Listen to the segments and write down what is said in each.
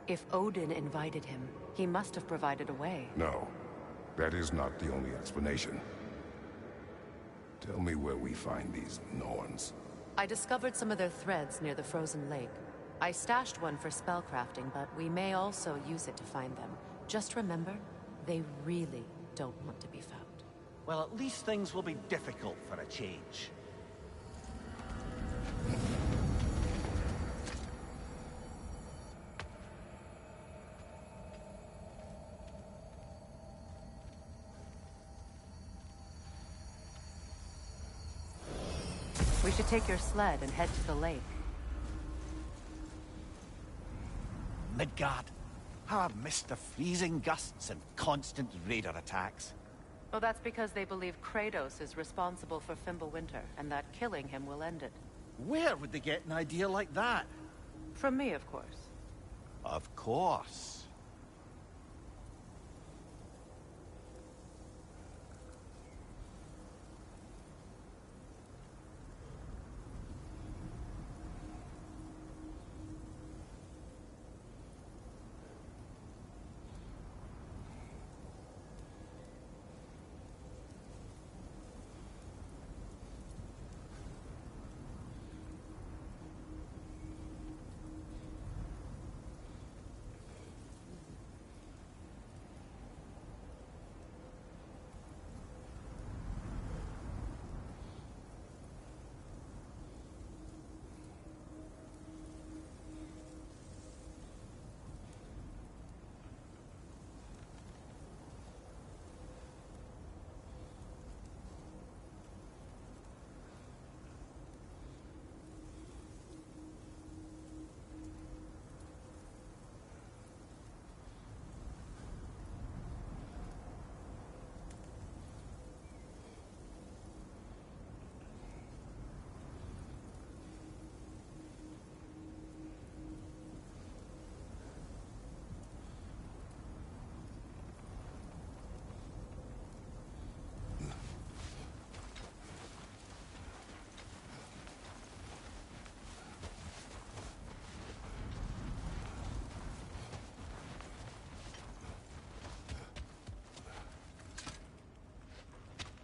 If Odin invited him, he must have provided a way. No, that is not the only explanation. Tell me where we find these Norns. I discovered some of their threads near the frozen lake. I stashed one for spellcrafting, but we may also use it to find them. Just remember, they really don't want to be found. Well, at least things will be difficult for a change. We should take your sled and head to the lake. Midgard. How I've missed the freezing gusts and constant raider attacks. Oh, that's because they believe Kratos is responsible for Fimbulwinter, and that killing him will end it. Where would they get an idea like that? From me, of course. Of course.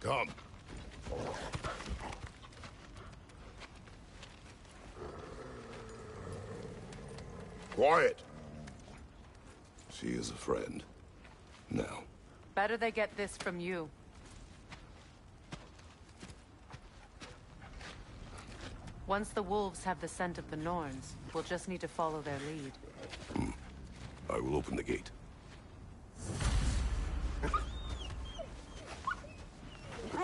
Come. Quiet. She is a friend. Now. Better they get this from you. Once the wolves have the scent of the Norns, we'll just need to follow their lead. I will open the gate.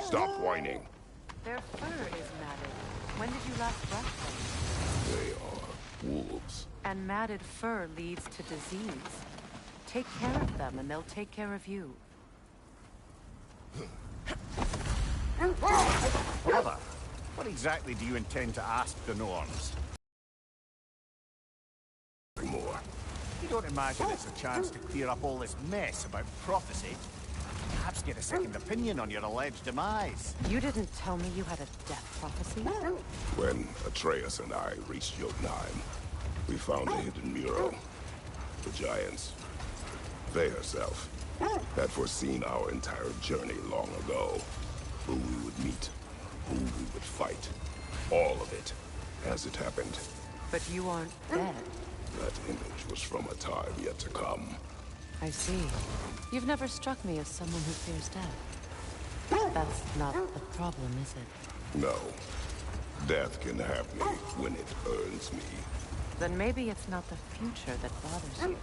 Stop whining. Their fur is matted. When did you last brush them? They are wolves. And matted fur leads to disease. Take care of them and they'll take care of you. Brother, what exactly do you intend to ask the Norns? More. You don't imagine it's a chance to clear up all this mess about prophecy? Perhaps get a second opinion on your alleged demise. You didn't tell me you had a death prophecy? When Atreus and I reached Jotunheim, we found a hidden mural. The Giants, they herself, had foreseen our entire journey long ago. Who we would meet, who we would fight. All of it, as it happened. But you aren't dead. That image was from a time yet to come. I see. You've never struck me as someone who fears death. That's not the problem, is it? No. Death can have me when it earns me. Then maybe it's not the future that bothers you.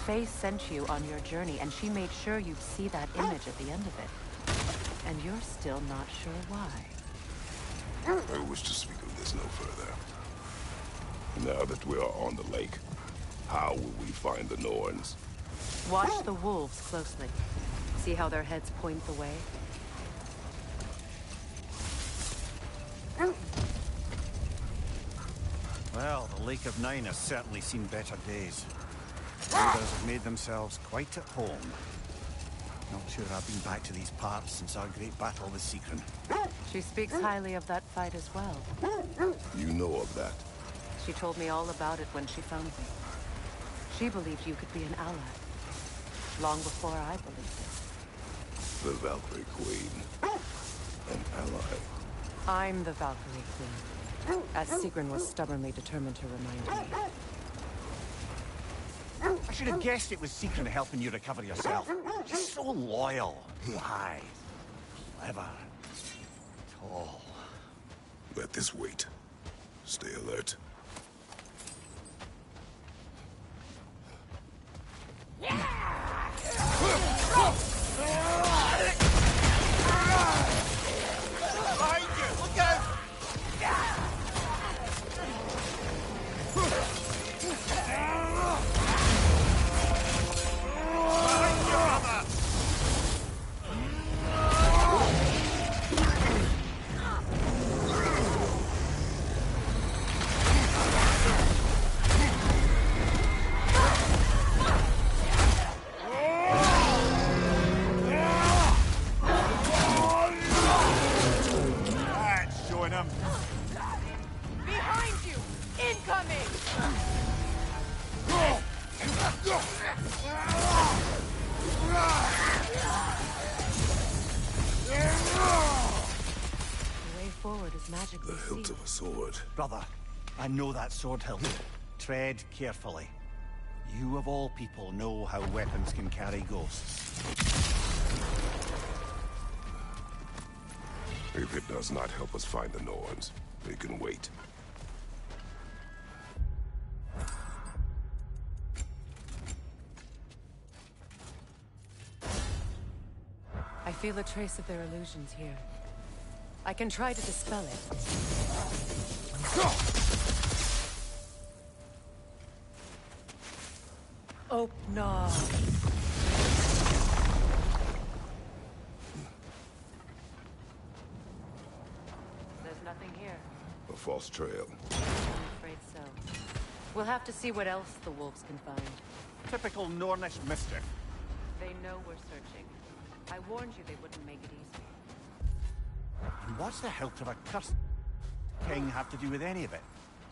Faye sent you on your journey, and she made sure you'd see that image at the end of it. And you're still not sure why. I wish to speak of this no further. Now that we are on the lake, how will we find the Norns? Watch the wolves closely. See how their heads point the way? Well, the Lake of Nine has certainly seen better days. Raiders have made themselves quite at home. Not sure I've been back to these parts since our great battle with Secret. She speaks highly of that fight as well. You know of that? She told me all about it when she found me. She believed you could be an ally. Long before I believed it. The Valkyrie Queen. An ally. I'm the Valkyrie Queen. As Sigrun was stubbornly determined to remind me. I should have guessed it was Sigrun helping you recover yourself. She's so loyal. Wise. Clever. Tall. Let this wait. Stay alert. Behind you! Look out! Behind you, brother! That's showing him. Behind you! Incoming! The way forward is magically The hilt sealed. of a sword. Brother, I know that sword hilt. Tread carefully. You of all people know how weapons can carry ghosts. If it does not help us find the Norns, it can wait. I feel a trace of their illusions here. I can try to dispel it. Oh, no. There's nothing here. A false trail. I'm afraid so. We'll have to see what else the wolves can find. Typical Nornish mischief. They know we're searching. I warned you they wouldn't make it easy. And what's the hilt of a cursed king have to do with any of it?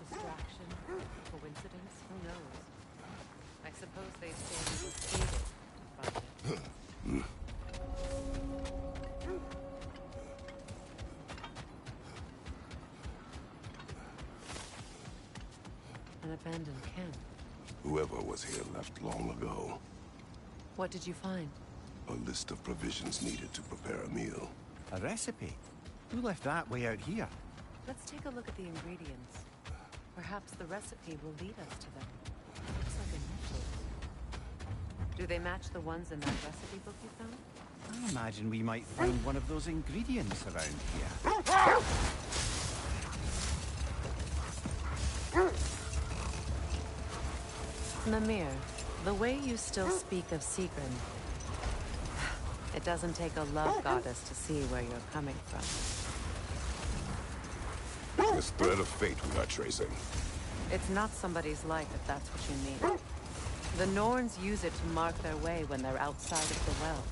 Distraction? Coincidence? Who knows? I suppose they say we were fated to find it. An abandoned camp. Whoever was here left long ago. What did you find? A list of provisions needed to prepare a meal. A recipe? Who left that way out here? Let's take a look at the ingredients. Perhaps the recipe will lead us to them. Looks like a necklace. Do they match the ones in that recipe book you found? I imagine we might find one of those ingredients around here. Mimir, the way you still speak of Sigrun, it doesn't take a love goddess to see where you're coming from. This thread of fate we are tracing. It's not somebody's life, if that's what you mean. The Norns use it to mark their way when they're outside of the well.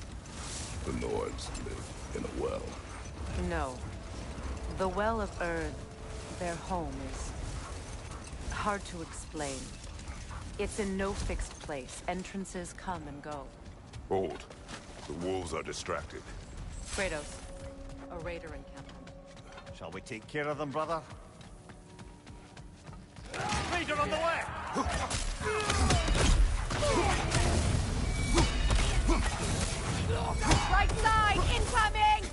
The Norns live in a well. No. The Well of Erd, their home, is hard to explain. It's in no fixed place. Entrances come and go. Hold. The wolves are distracted. Kratos, a raider encampment. Shall we take care of them, brother? Raider on the way! Right side, incoming!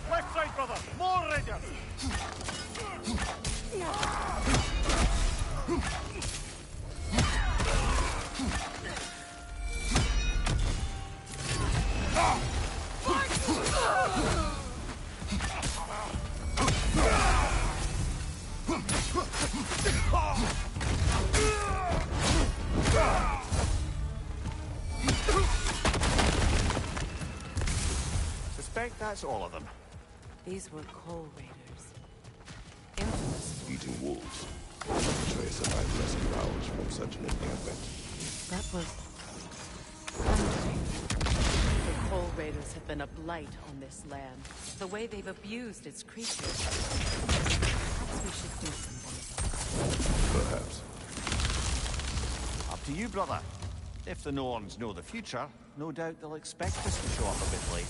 Left side, brother! More raiders! Suspect that's all of them. These were coal raiders. Infamous. Eating wolves. Trace and I rescued ours from such an encampment. That was... hunting. The coal raiders have been a blight on this land. The way they've abused its creatures. Perhaps we should do something about it. Perhaps. Up to you, brother. If the Norns know the future, no doubt they'll expect us to show up a bit late.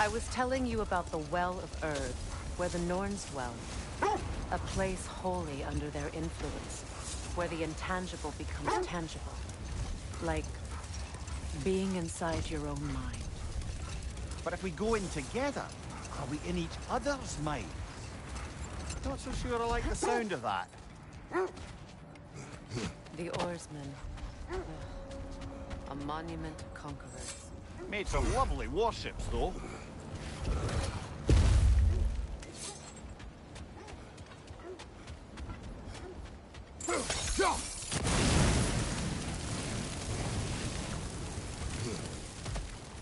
I was telling you about the Well of Erd, where the Norns dwell. A place wholly under their influence, where the intangible becomes tangible. Like being inside your own mind. But if we go in together, are we in each other's minds? Not so sure I like the sound of that. The oarsmen. A monument to conquerors. Made some lovely warships, though.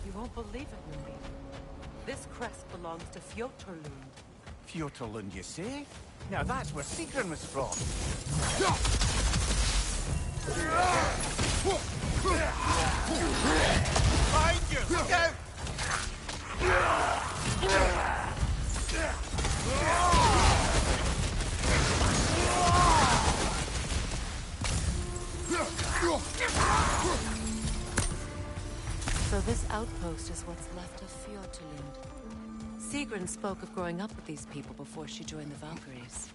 You won't believe it, Moonbeam. This crest belongs to Fjotorlund. Fjotorlund, you say? Now that's where Sigrun was from. Behind you! Look out! So this outpost is what's left of Fjotorlund. Sigrun spoke of growing up with these people before she joined the Valkyries.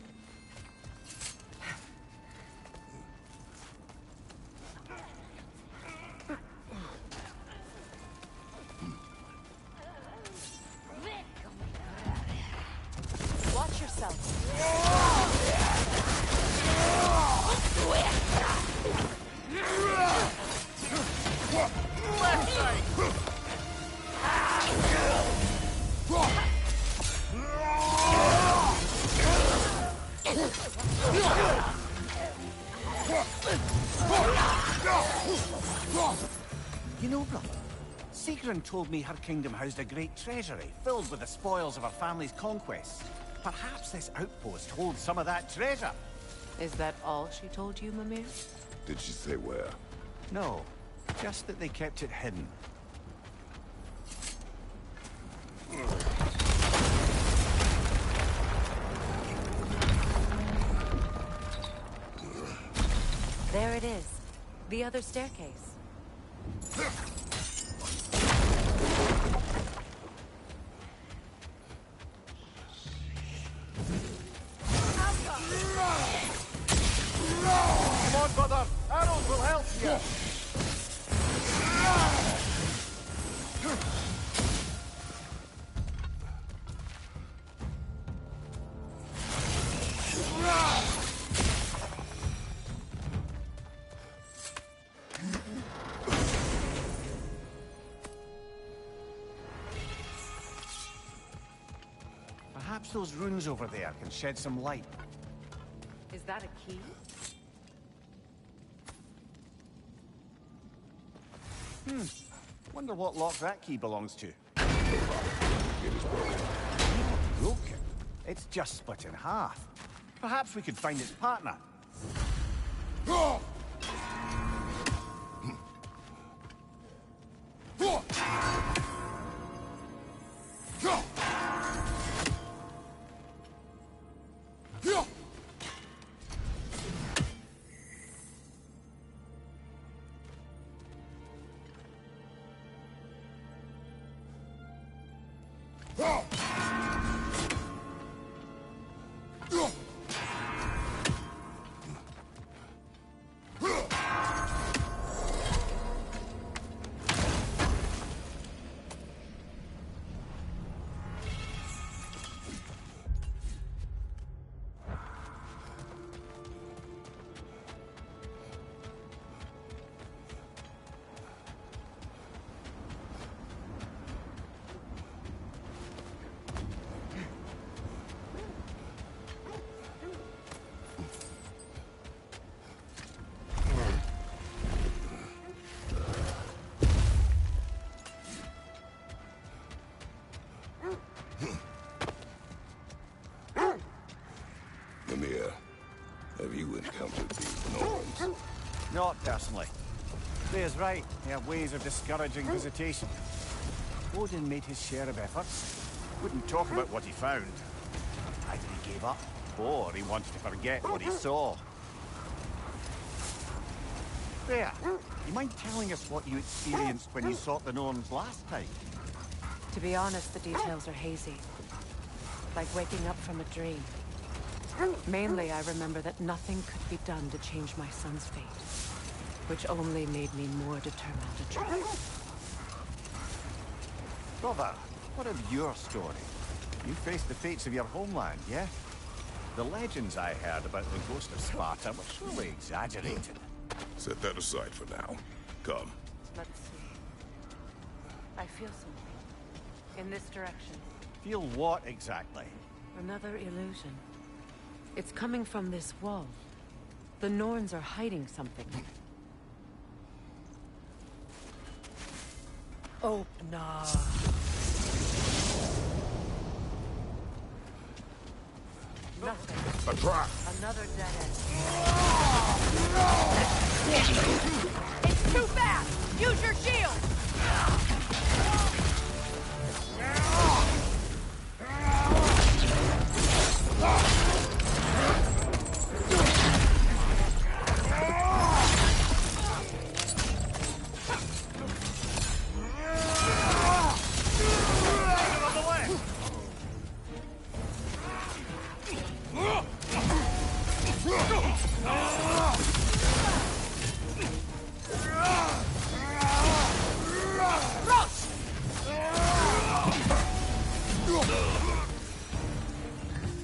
Watch yourself. You know, brother, Sigrun told me her kingdom housed a great treasury filled with the spoils of her family's conquests. Perhaps this outpost holds some of that treasure. Is that all she told you, Mimir? Did she say where? No, just that they kept it hidden. There it is. The other staircase. Come on, brother! Arrows will help you! Perhaps those runes over there can shed some light. Is that a key? Wonder what lock that key belongs to. It is broken. Broken? It's just split in half. Perhaps we could find its partner. Have you encountered these Norns? Not personally. Freya's right. They have ways of discouraging visitation. Odin made his share of efforts. Wouldn't talk about what he found. Either he gave up, or he wanted to forget what he saw. Freya, you mind telling us what you experienced when you sought the Norns last time? To be honest, the details are hazy. Like waking up from a dream. Mainly, I remember that nothing could be done to change my son's fate, which only made me more determined to try. Brother, what of your story? You faced the fates of your homeland, yeah? The legends I heard about the ghost of Sparta were surely exaggerated. Set that aside for now. Come. Let's see. I feel something. In this direction. Feel what exactly? Another illusion. It's coming from this wall. The Norns are hiding something. Oh, no. Nothing. A trap! Another dead end. It's too fast! Use your shield!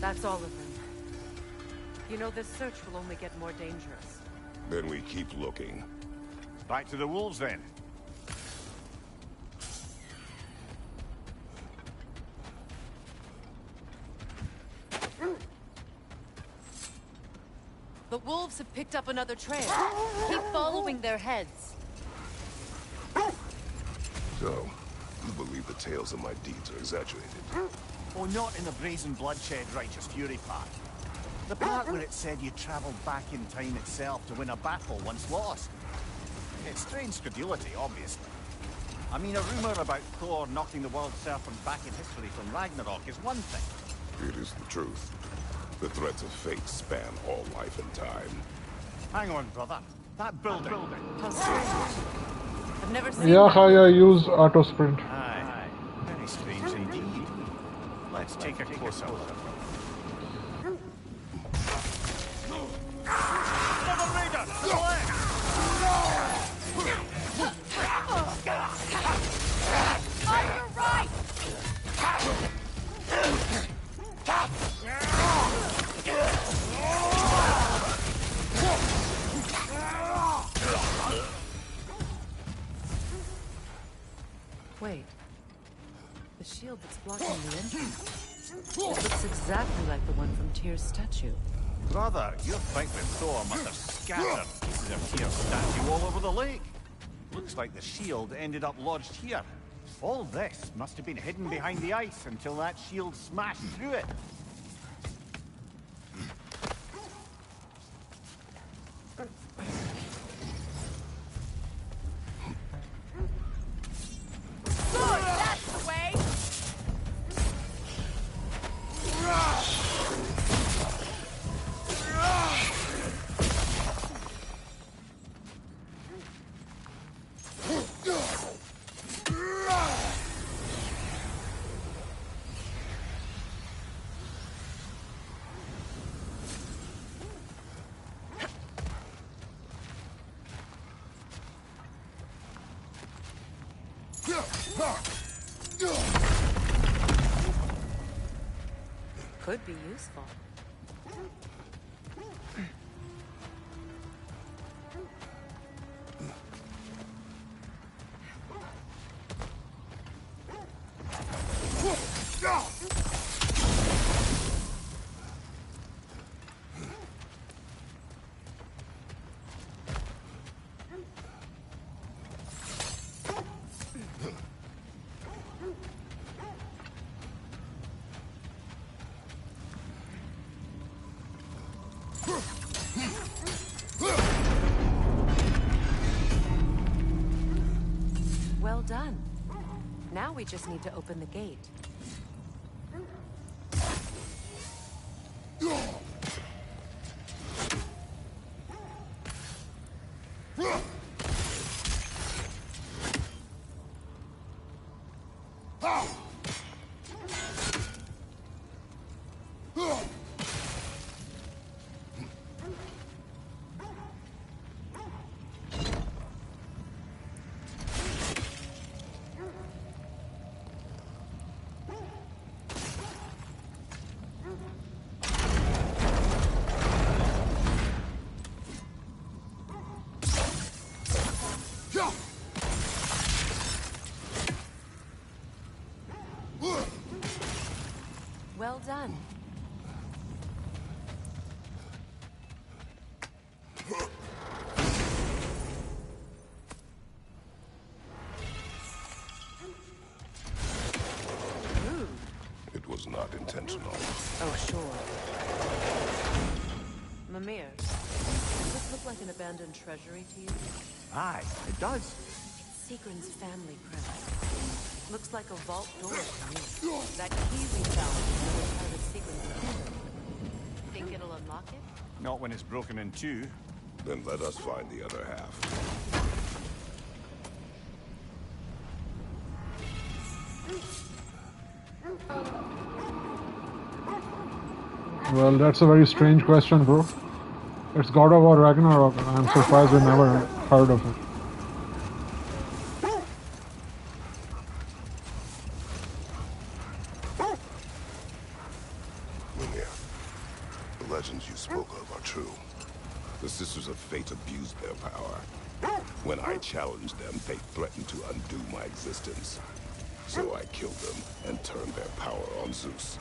That's all of them. You know, this search will only get more dangerous. Then we keep looking. Back to the wolves, then. The wolves have picked up another trail. Keep following their heads. So, you believe the tales of my deeds are exaggerated? Oh, not in the brazen bloodshed righteous fury part. The part where it said you travelled back in time itself to win a battle once lost. It's strange credulity, obviously. I mean, a rumour about Thor knocking the world serpent back in history from Ragnarok is one thing. It is the truth. The threats of fate span all life and time. Hang on, brother. That building. How strange. I've never seen Yeah, that. how I use auto sprint. Aye. Very strange indeed. Let's take a closer look. Another raider! To the left! On your right! Wait. The shield that's blocking the entrance. It looks exactly like the one from Tyr's statue. Brother, your fight with Thor must have scattered pieces of Tyr's statue all over the lake. Looks like the shield ended up lodged here. All this must have been hidden behind the ice until that shield smashed through it. Good! That's the way! Could be useful. Well done. Now we just need to open the gate. Well done. It was not intentional. Oh, sure. Mimir, does this look like an abandoned treasury to you? Aye, it does. Seagrin's family crest. Looks like a vault door to me. That key we found is another part of Seagrin's kingdom. Think it'll unlock it? Not when it's broken in two. Then let us find the other half. Well, that's a very strange question, bro. It's God of War Ragnarok. I'm surprised we never heard of it. Mimir, the legends you spoke of are true. The Sisters of Fate abused their power. When I challenged them, they threatened to undo my existence. So I killed them and turned their power on Zeus.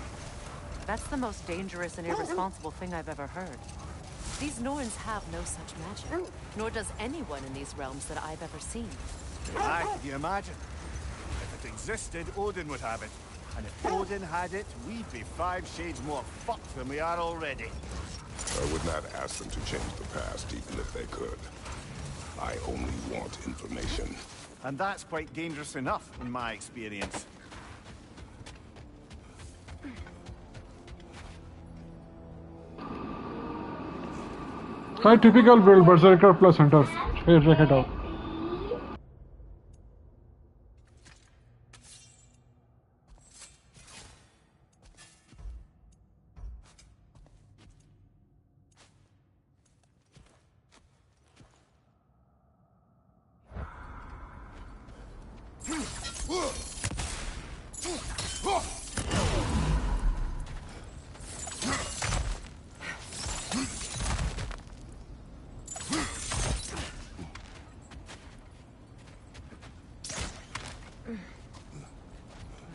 That's the most dangerous and irresponsible thing I've ever heard. These Norns have no such magic, nor does anyone in these realms that I've ever seen. Aye, can you imagine? If it existed, Odin would have it. And if Odin had it, we'd be 5 shades more fucked than we are already. I would not ask them to change the past, even if they could. I only want information. And that's quite dangerous enough, in my experience. Quite typical build, Berserker plus Hunter. Here, check it out.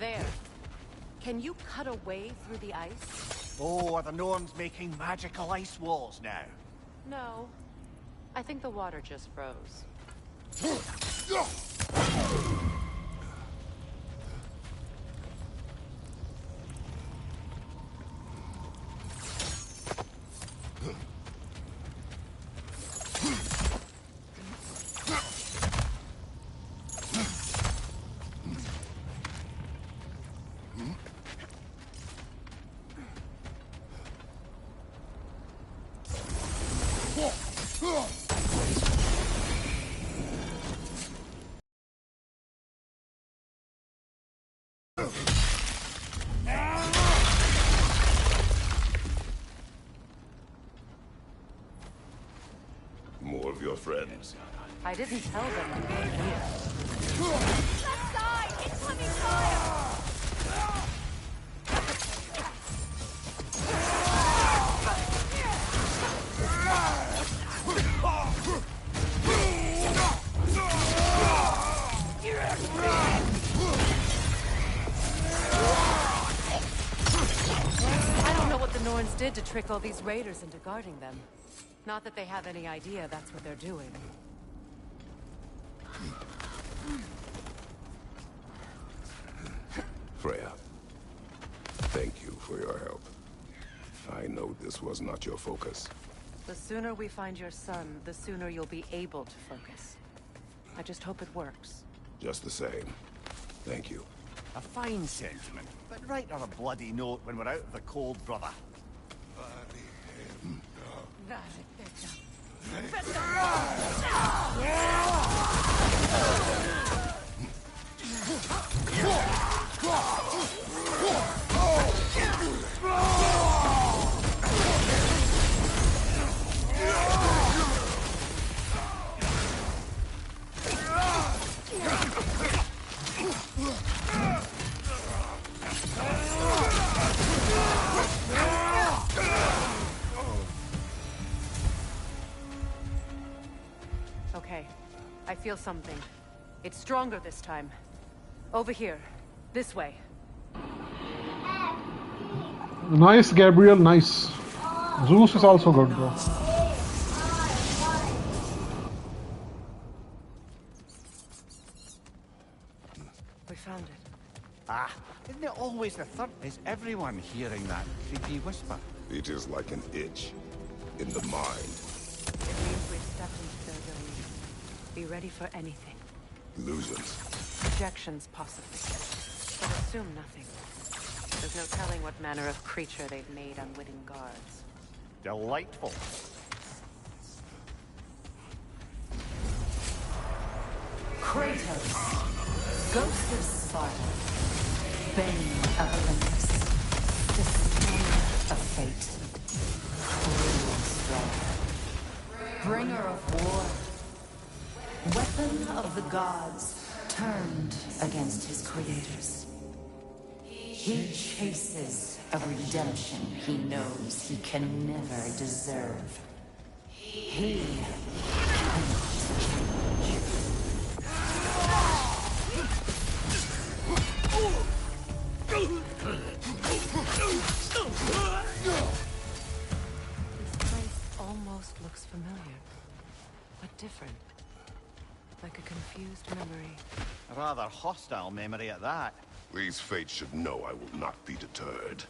There. Can you cut a way through the ice? Oh, are the Norns making magical ice walls now? No. I think the water just froze. More of your friends. I didn't tell them to be here. Left side! It's Taking fire! I don't know what the Norns did to trick all these raiders into guarding them. Not that they have any idea that's what they're doing. Freya, thank you for your help. I know this was not your focus. The sooner we find your son, the sooner you'll be able to focus. I just hope it works. Just the same, thank you. A fine sentiment, but write her a bloody note when we're out of the cold, brother. Okay, I feel something. It's stronger this time. Over here. This way. Nice, Gabriel, nice. Zeus is also good, bro. We found it. Ah, isn't it always the third? Is everyone hearing that creepy whisper? It is like an itch in the mind. It means we've stepped into their domain. Be ready for anything. Illusions. Projections, possibly. But assume nothing. There's no telling what manner of creature they've made unwitting guards. Delightful. Kratos, Ghost of Sparta, Bane of Olympus, Destroyer of Fate, Cruel Strider, Bringer of War, Weapon of the Gods, turned against his creators. He chases a redemption he knows he can never deserve. He cannot change. This place almost looks familiar, but different. Like a confused memory. A rather hostile memory at that. These fates should know I will not be deterred.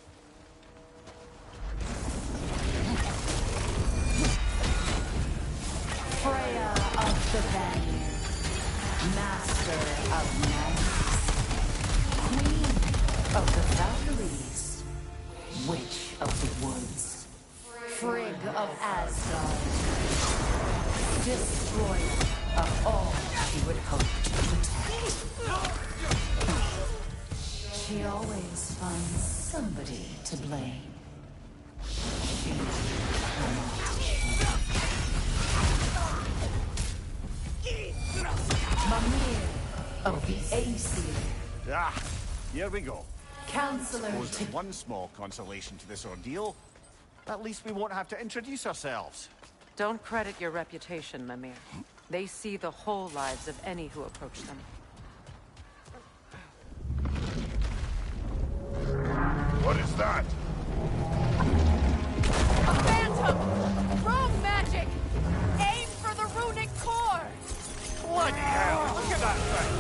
Freya of the Vanir, Master of Madness, Queen of the Valkyries, Witch of the Woods, Frigg of Asgard, Destroyer of all she would hope to protect. She always finds somebody to blame. She cannot Mimir of the Aesir, Ah, here we go. Counselor Suppose to there's one small consolation to this ordeal. At least we won't have to introduce ourselves. Don't credit your reputation, Mimir. They see the whole lives of any who approach them. What is that? A phantom! Rune magic! Aim for the runic core! Bloody hell! Look at that thing!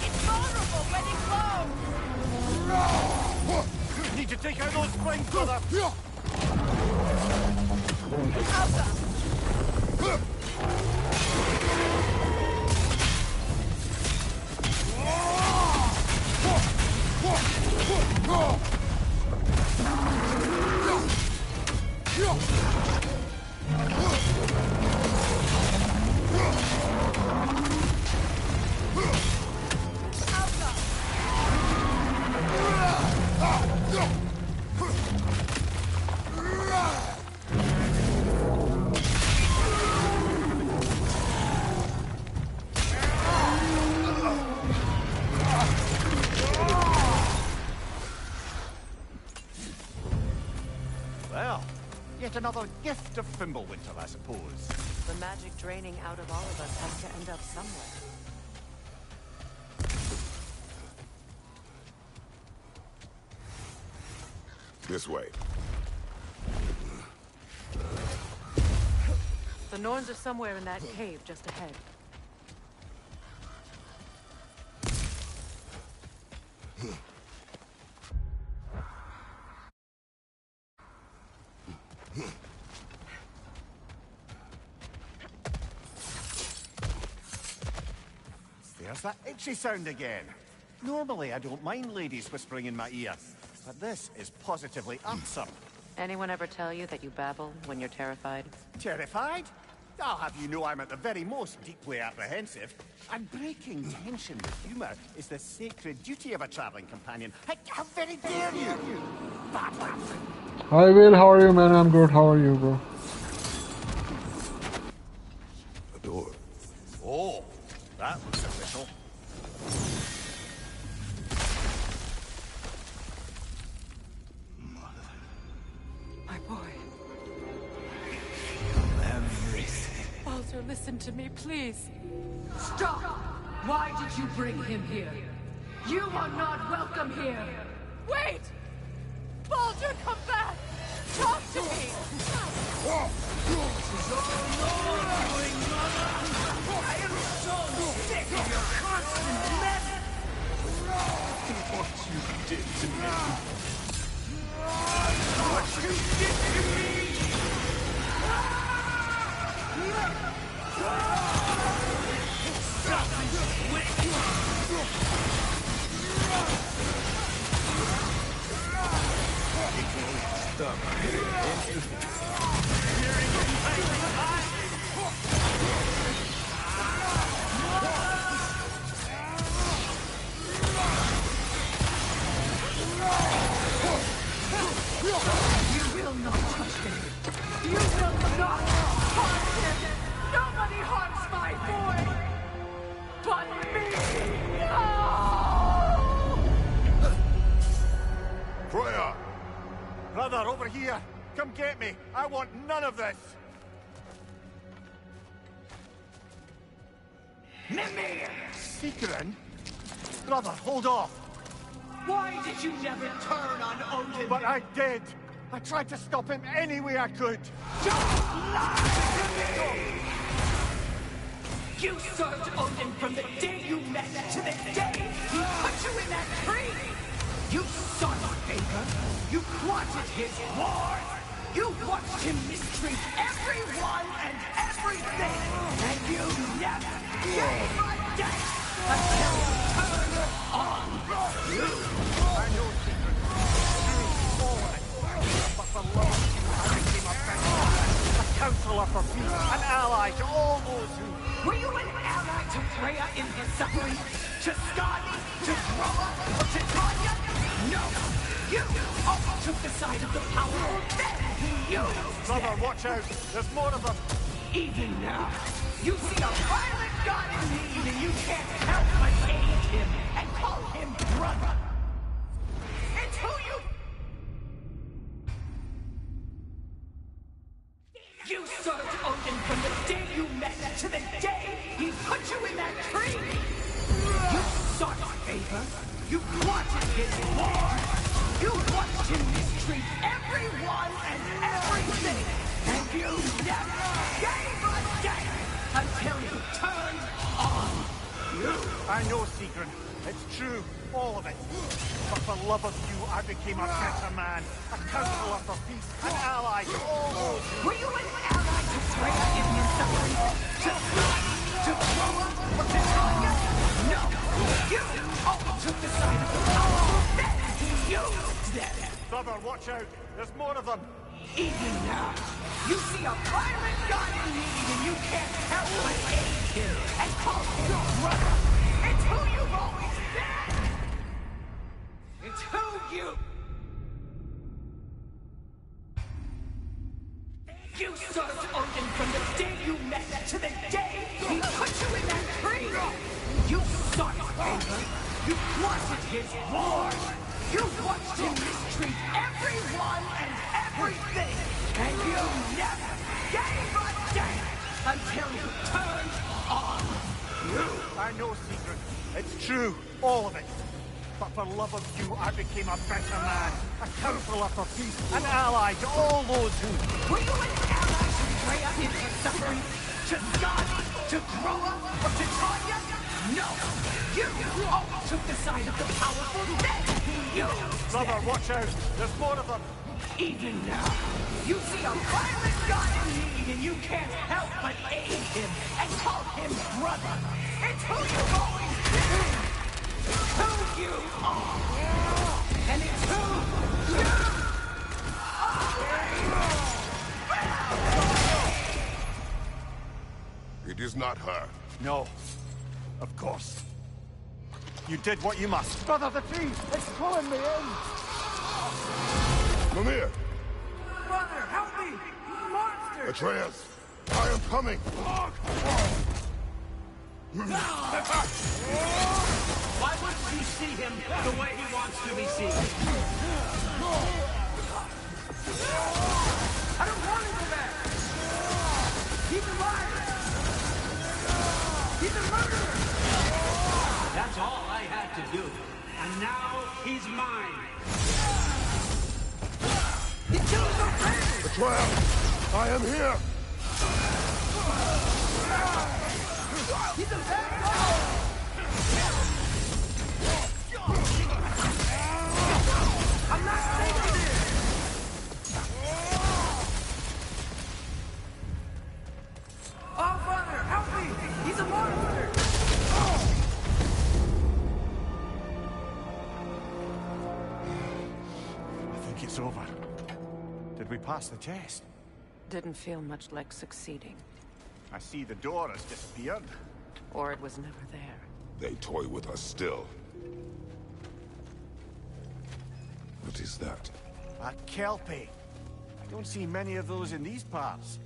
It's vulnerable when it glows! Need to take out those flames, brother! another gift of Fimbulwinter, I suppose. The magic draining out of all of us has to end up somewhere. This way. The Norns are somewhere in that cave just ahead. There's that itchy sound again. Normally I don't mind ladies whispering in my ear, but this is positively irksome. Anyone ever tell you that you babble when you're terrified? Terrified? I'll have you know I'm at the very most deeply apprehensive. And breaking tension with humor is the sacred duty of a traveling companion. How very dare you! Babbling! Hi Will, how are you, man? I'm good. How are you, bro? A door. Oh, that looks official. My boy. Baldur, listen to me, please. Stop! Why did you bring him here? You are not welcome here! Wait! Baldur, come back! Talk to me! I am so sick of your constant mess! What you did to me. What you did to me! You will not touch him. You will not harm him. Nobody harms my boy but me. No! Freya! Brother, over here! Come get me! I want none of this! Mimir! Seekerin? Brother, hold off! Why did you never turn on Odin? But I did! I tried to stop him any way I could! Don't lie to me! You served Odin from the day you met to the day he put you in that tree! You sought favor, you wanted his wars, you watched him mistreat everyone and everything, and you never gave a damn until you turned on you! I know secret. All of it. But for love, I became a friend, a counselor for peace, an ally to all those who... Were you an ally to Freya in her suffering? To Skadi? To Groa? Or to Tanya? No! You all took the side of the powerful, then you used Brother, them. watch out! There's more of them! Even now, you see a violent god in need and you can't help but aid him and call him brother. It's who you... You served Odin from the day you met to the day he put you in that tree! You sought favor, you wanted his war, you watched him mistreat everyone and everything, and you never gave a damn until you turned on you! I know, Seekerin. It's true, all of it. But for love of you, I became a better man, a counselor for peace, an ally to all those who... Were you an ally to Freya in your suffering? To Skadi? To Groa? Or to Tanya? No! You all took the side of the powerful, then used them! Brother, watch out! There's more of them! Even now, you see a violent god in need and you can't help but aid him and call him brother! It's who you've always been! It's who you... You served Odin from the day you met to the day he put you in that tree! You sought favor, you wanted his war, you watched him mistreat everyone and everything, And you never gave a damn until you turned on you. I know, Secret. It's true. All of it. But for love of you, I became a better man. A counselor for peace. An ally to all those who... Were you an ally to Freya in her suffering? To Skadi? To Groa? Or to Tanya? No! You always took the side of the powerful then! You! Brother, watch out. There's more of them. Even now, you see a violent guy in need and you can't help but aid him and call him brother. It's who you've always been. Who you are. And it's who you are. It is not her. No. Of course. You did what you must. Brother, the tree! It's pulling me in! Mimir! Brother, help me! Monster! Atreus! I am coming! Why wouldn't you see him the way he wants to be seen? I don't want him back! He's a liar! He's a murderer! That's all I had to do. And now he's mine. He killed his own family! Atreus! I am here! He's a bad guy! I'm not taking this! Oh, Father, help me! He's a monster! I think it's over. Did we pass the test? Didn't feel much like succeeding. I see the door has disappeared. Or it was never there. They toy with us still. What is that? A Kelpie. I don't see many of those in these parts.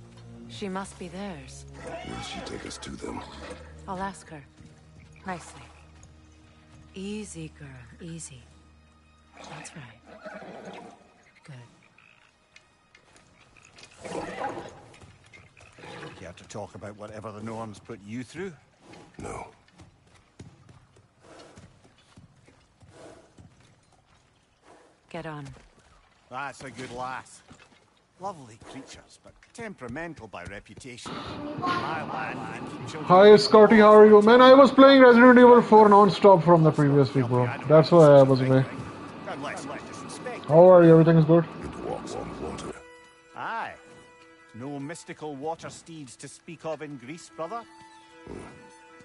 She must be theirs. Will she take us to them? I'll ask her. Nicely. Easy, girl. Easy. That's right. Good. Care to talk about whatever the norms put you through? No. Get on. That's a good lass. Lovely creatures, but temperamental by reputation. My land and children... Hi Scotty, how are you? Man, I was playing Resident Evil 4 non-stop from the previous week, bro. That's why I was away. Unless disrespect. How are you? Everything is good? It walks on water. Aye. No mystical water steeds to speak of in Greece, brother?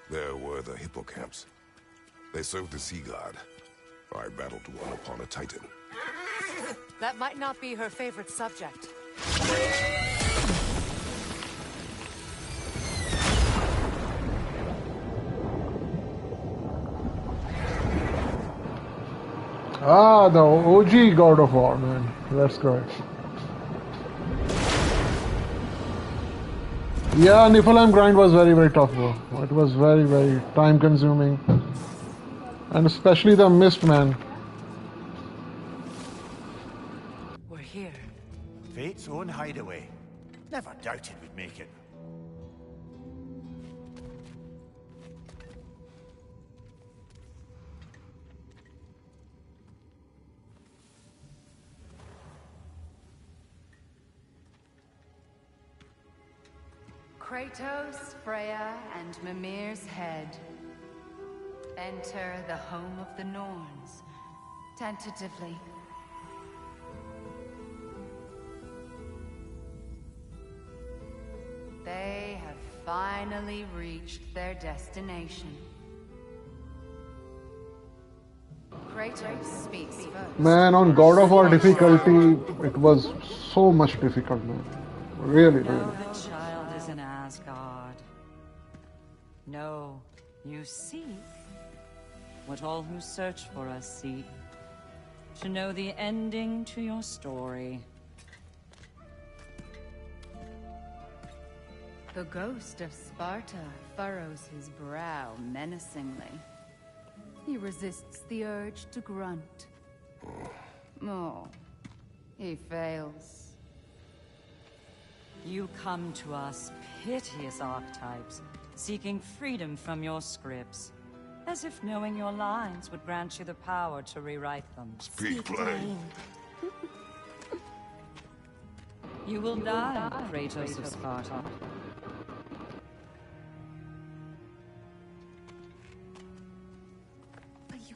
There were the hippocamps. They served the sea god. I battled one upon a titan. That might not be her favorite subject. Ah, the OG God of War, man. That's great. Yeah, Niflheim grind was very, very tough, bro. It was very, very time consuming. And especially the mist, man. We're here. Fate's own hideaway. Never doubted we'd make it. Kratos, Freya, and Mimir's head. Enter the home of the Norns, tentatively. They have finally reached their destination. Kratos speaks first. Man, on God of War difficulty, it was so much difficult, man. Really, really. No, the child is in Asgard. No, you seek what all who search for us seek. To know the ending to your story. The ghost of Sparta furrows his brow menacingly. He resists the urge to grunt. Oh, he fails. You come to us, piteous archetypes, seeking freedom from your scripts. As if knowing your lines would grant you the power to rewrite them. Speak plain. You will die, Kratos of Sparta.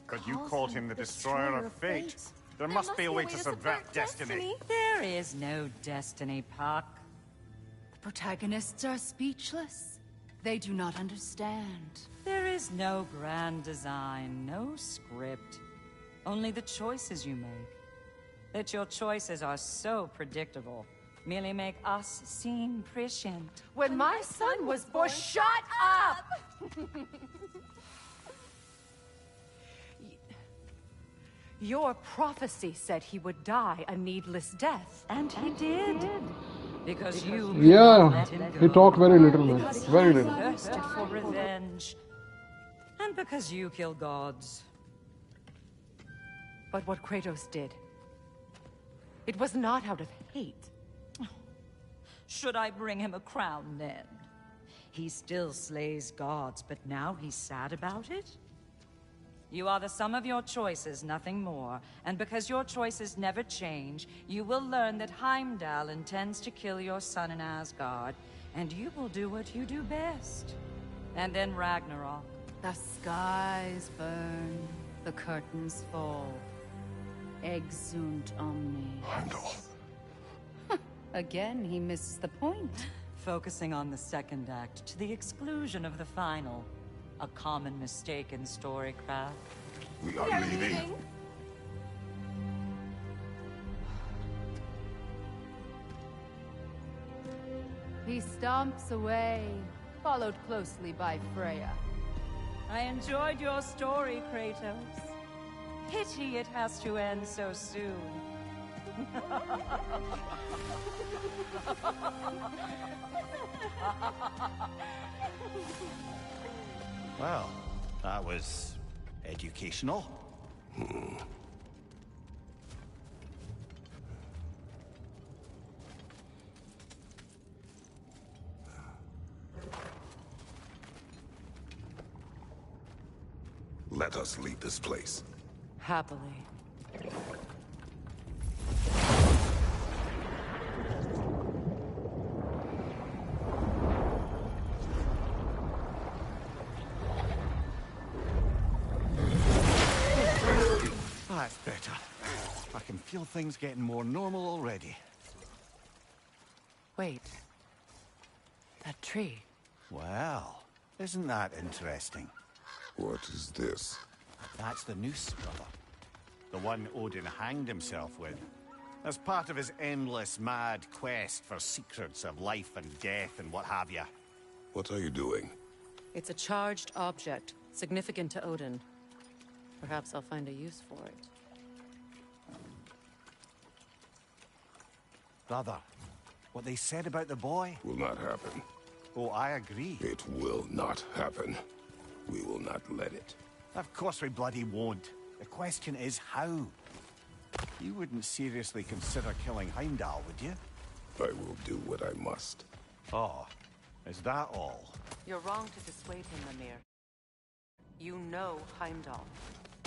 But you called him the Destroyer of Fate. There must be a way to subvert destiny. There is no destiny, Puck. The protagonists are speechless. They do not understand. There is no grand design, no script. Only the choices you make. That your choices are so predictable merely make us seem prescient. When my son was born, shut up! Your prophecy said he would die a needless death. And he did. Because you Yeah, let him he go. talked very little, man. Because Very he little. thirsted for revenge. And because you kill gods. But what Kratos did, it was not out of hate. Should I bring him a crown then? He still slays gods, but now he's sad about it? You are the sum of your choices, nothing more. And because your choices never change, you will learn that Heimdall intends to kill your son in Asgard, and you will do what you do best. And then Ragnarok. The skies burn, the curtains fall. Exunt omni. Heimdall. Again, he misses the point. Focusing on the second act to the exclusion of the final. A common mistake in storycraft. We are leaving. He stomps away, followed closely by Freya. I enjoyed your story, Kratos. Pity it has to end so soon. Well, that was educational. Let us leave this place. Happily. That's better. I can feel things getting more normal already. Wait. That tree. Well, isn't that interesting? What is this? That's the noose, brother. The one Odin hanged himself with. As part of his endless, mad quest for secrets of life and death and what have you. What are you doing? It's a charged object, significant to Odin. Perhaps I'll find a use for it. Brother, what they said about the boy? Will not happen. Oh, I agree. It will not happen. We will not let it. Of course we bloody won't. The question is how. You wouldn't seriously consider killing Heimdall, would you? I will do what I must. Oh, is that all? You're wrong to dissuade him, Mimir. You know Heimdall.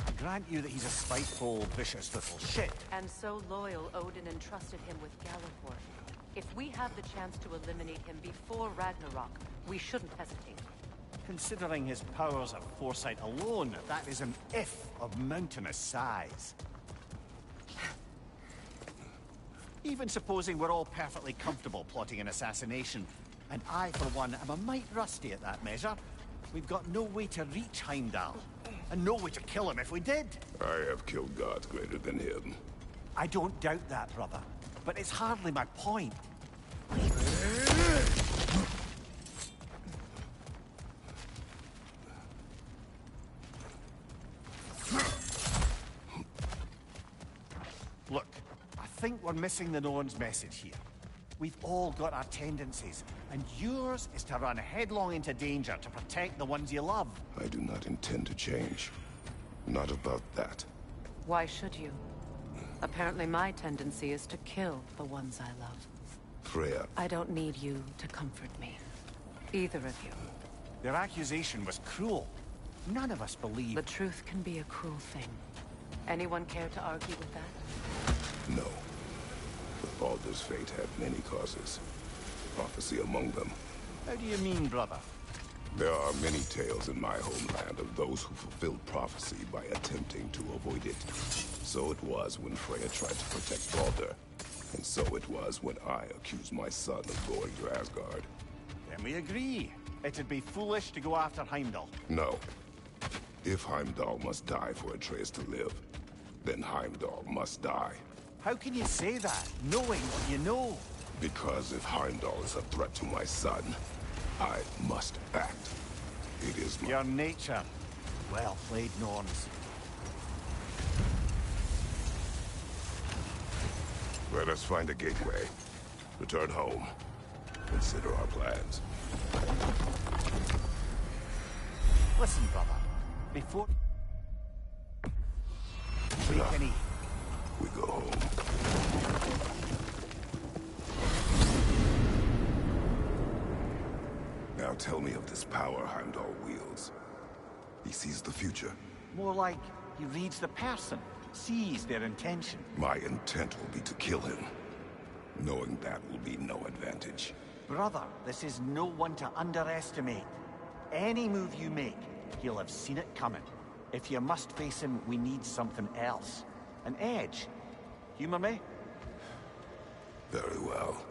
I grant you that he's a spiteful, vicious little shit. And so loyal, Odin entrusted him with Galliford. If we have the chance to eliminate him before Ragnarok, we shouldn't hesitate. Considering his powers of foresight alone, that is an if of mountainous size. Even supposing we're all perfectly comfortable plotting an assassination, and I, for one, am a mite rusty at that measure, we've got no way to reach Heimdall, and no way to kill him if we did. I have killed gods greater than him. I don't doubt that, brother, but it's hardly my point. Look, I think we're missing the Norn's message here. We've all got our tendencies, and yours is to run headlong into danger to protect the ones you love. I do not intend to change. Not about that. Why should you? Apparently my tendency is to kill the ones I love. Freya, I don't need you to comfort me. Either of you. Their accusation was cruel. None of us believe... The truth can be a cruel thing. Anyone care to argue with that? no. But Baldur's fate had many causes. Prophecy among them. How do you mean, brother? There are many tales in my homeland of those who fulfilled prophecy by attempting to avoid it. So it was when Freya tried to protect Baldur. And so it was when I accused my son of going to Asgard. Then we agree. It'd be foolish to go after Heimdall. No. If Heimdall must die for Atreus to live, then Heimdall must die. How can you say that, knowing what you know? Because if Heimdall is a threat to my son, I must act. It is my... Your nature. Well played, Norns. Let us find a gateway. Return home. Consider our plans. Listen, brother. Before... Take any... We go home. Now tell me of this power Heimdall wields. He sees the future. More like he reads the person, sees their intention. My intent will be to kill him. Knowing that will be no advantage. Brother, this is no one to underestimate. Any move you make, he'll have seen it coming. If you must face him, we need something else. An edge. Humor me? Very well.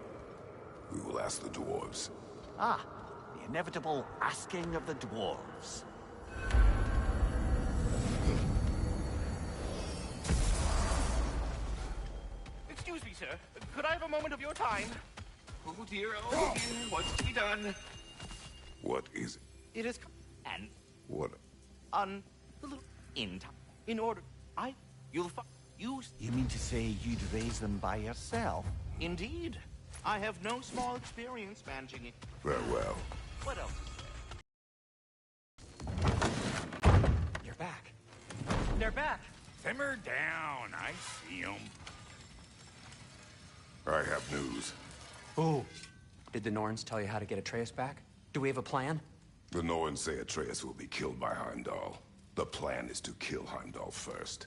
We will ask the dwarves. Ah, the inevitable asking of the dwarves. Excuse me, sir. Could I have a moment of your time? Oh dear, what's to be done? What is it? It is... and... What? on... the little... in time. In order... you'll find... use... You mean to say you'd raise them by yourself? Indeed. I have no small experience managing it. Very well. What else? You're back. They're back. Simmer down. I see 'em. I have news. Oh. Did the Norns tell you how to get Atreus back? Do we have a plan? The Norns say Atreus will be killed by Heimdall. The plan is to kill Heimdall first.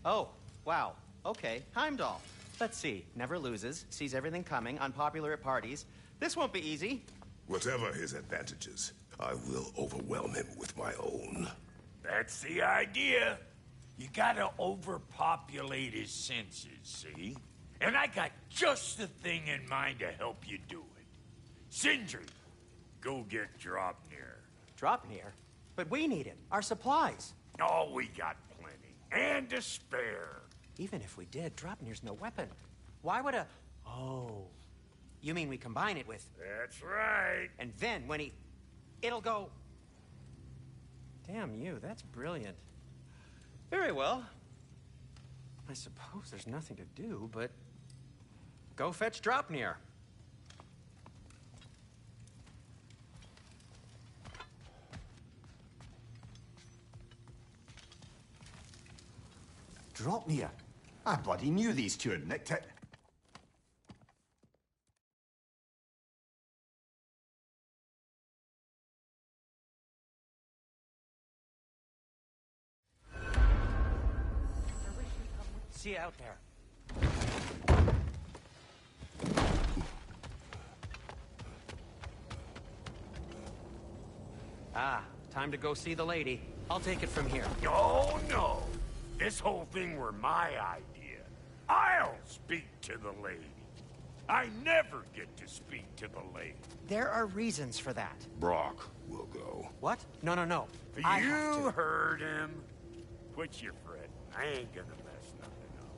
Oh, wow. Okay, Heimdall. Let's see. Never loses, sees everything coming, unpopular at parties. This won't be easy. Whatever his advantages, I will overwhelm him with my own. That's the idea. You gotta overpopulate his senses, see? And I got just the thing in mind to help you do it. Sindri, go get Draupnir. Draupnir? But we need it. Our supplies. Oh, we got plenty. And to spare. Even if we did, Draupnir's no weapon. Why would a... Oh. You mean we combine it with... That's right. And then when he... It'll go... Damn you, that's brilliant. Very well. I suppose there's nothing to do, but... Go fetch Draupnir. Draupnir? I bloody knew these two had nicked it. See you out there. Ah, time to go see the lady. I'll take it from here. No, no. This whole thing were my idea. I'll speak to the lady. I never get to speak to the lady. There are reasons for that. Brock will go. What? No, no, no. I have You to. heard him. Quit your fretting. I ain't gonna mess nothing up.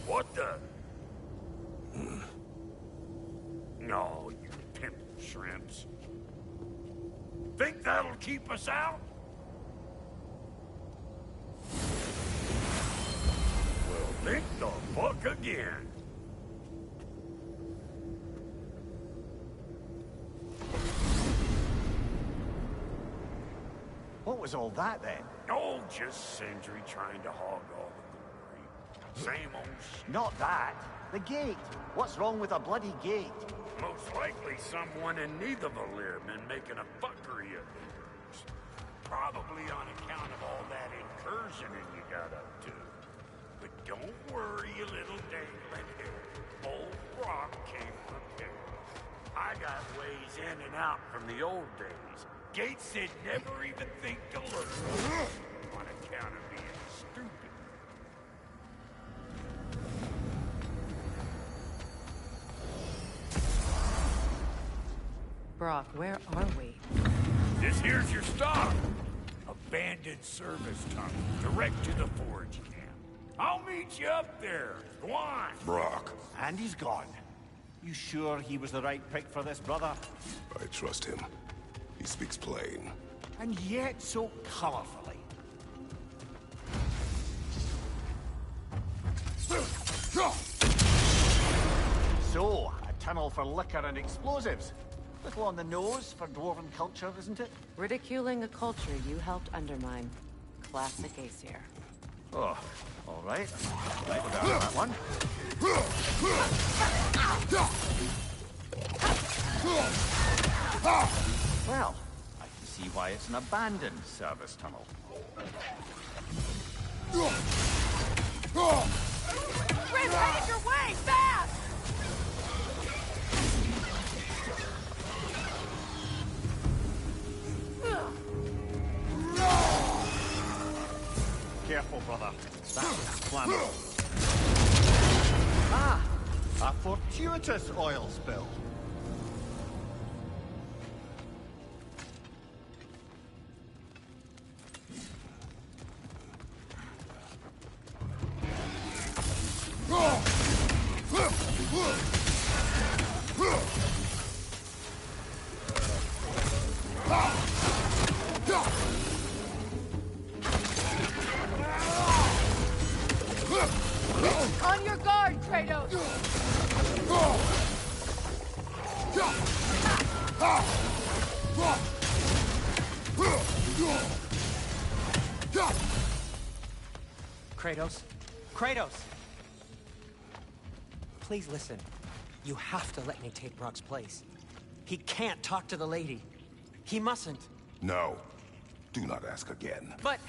What the? No, you pimp shrimps. Think that'll keep us out? Well, think the fuck again. What was all that then? Oh, just Sindri trying to hog all the glory. Same old shit. Not that. The gate. What's wrong with a bloody gate? Most likely someone in Nidavellir been making a fuckery of theirs. Probably on account of all that incursioning you got up to. But don't worry, you little dangling hair. Old Brock came prepared. I got ways in and out from the old days. Gates said never even think to look on account of being stupid. Brock, where are we? This here's your stop. Abandoned service tunnel, direct to the forge camp. I'll meet you up there. Go on. Brock. And he's gone. You sure he was the right pick for this, brother? I trust him. He speaks plain. And yet so colorfully. So, a tunnel for liquor and explosives. Little on the nose for dwarven culture, isn't it? Ridiculing a culture you helped undermine. Classic Aesir. Oh, all right. Right about that one. Well, I can see why it's an abandoned service tunnel. Grim, headed your way! Fast! Careful, brother. That's flammable. Ah! A fortuitous oil spill. On your guard, Kratos! Kratos? Kratos! Please listen. You have to let me take Brock's place. He can't talk to the lady. He mustn't. No. Do not ask again. But...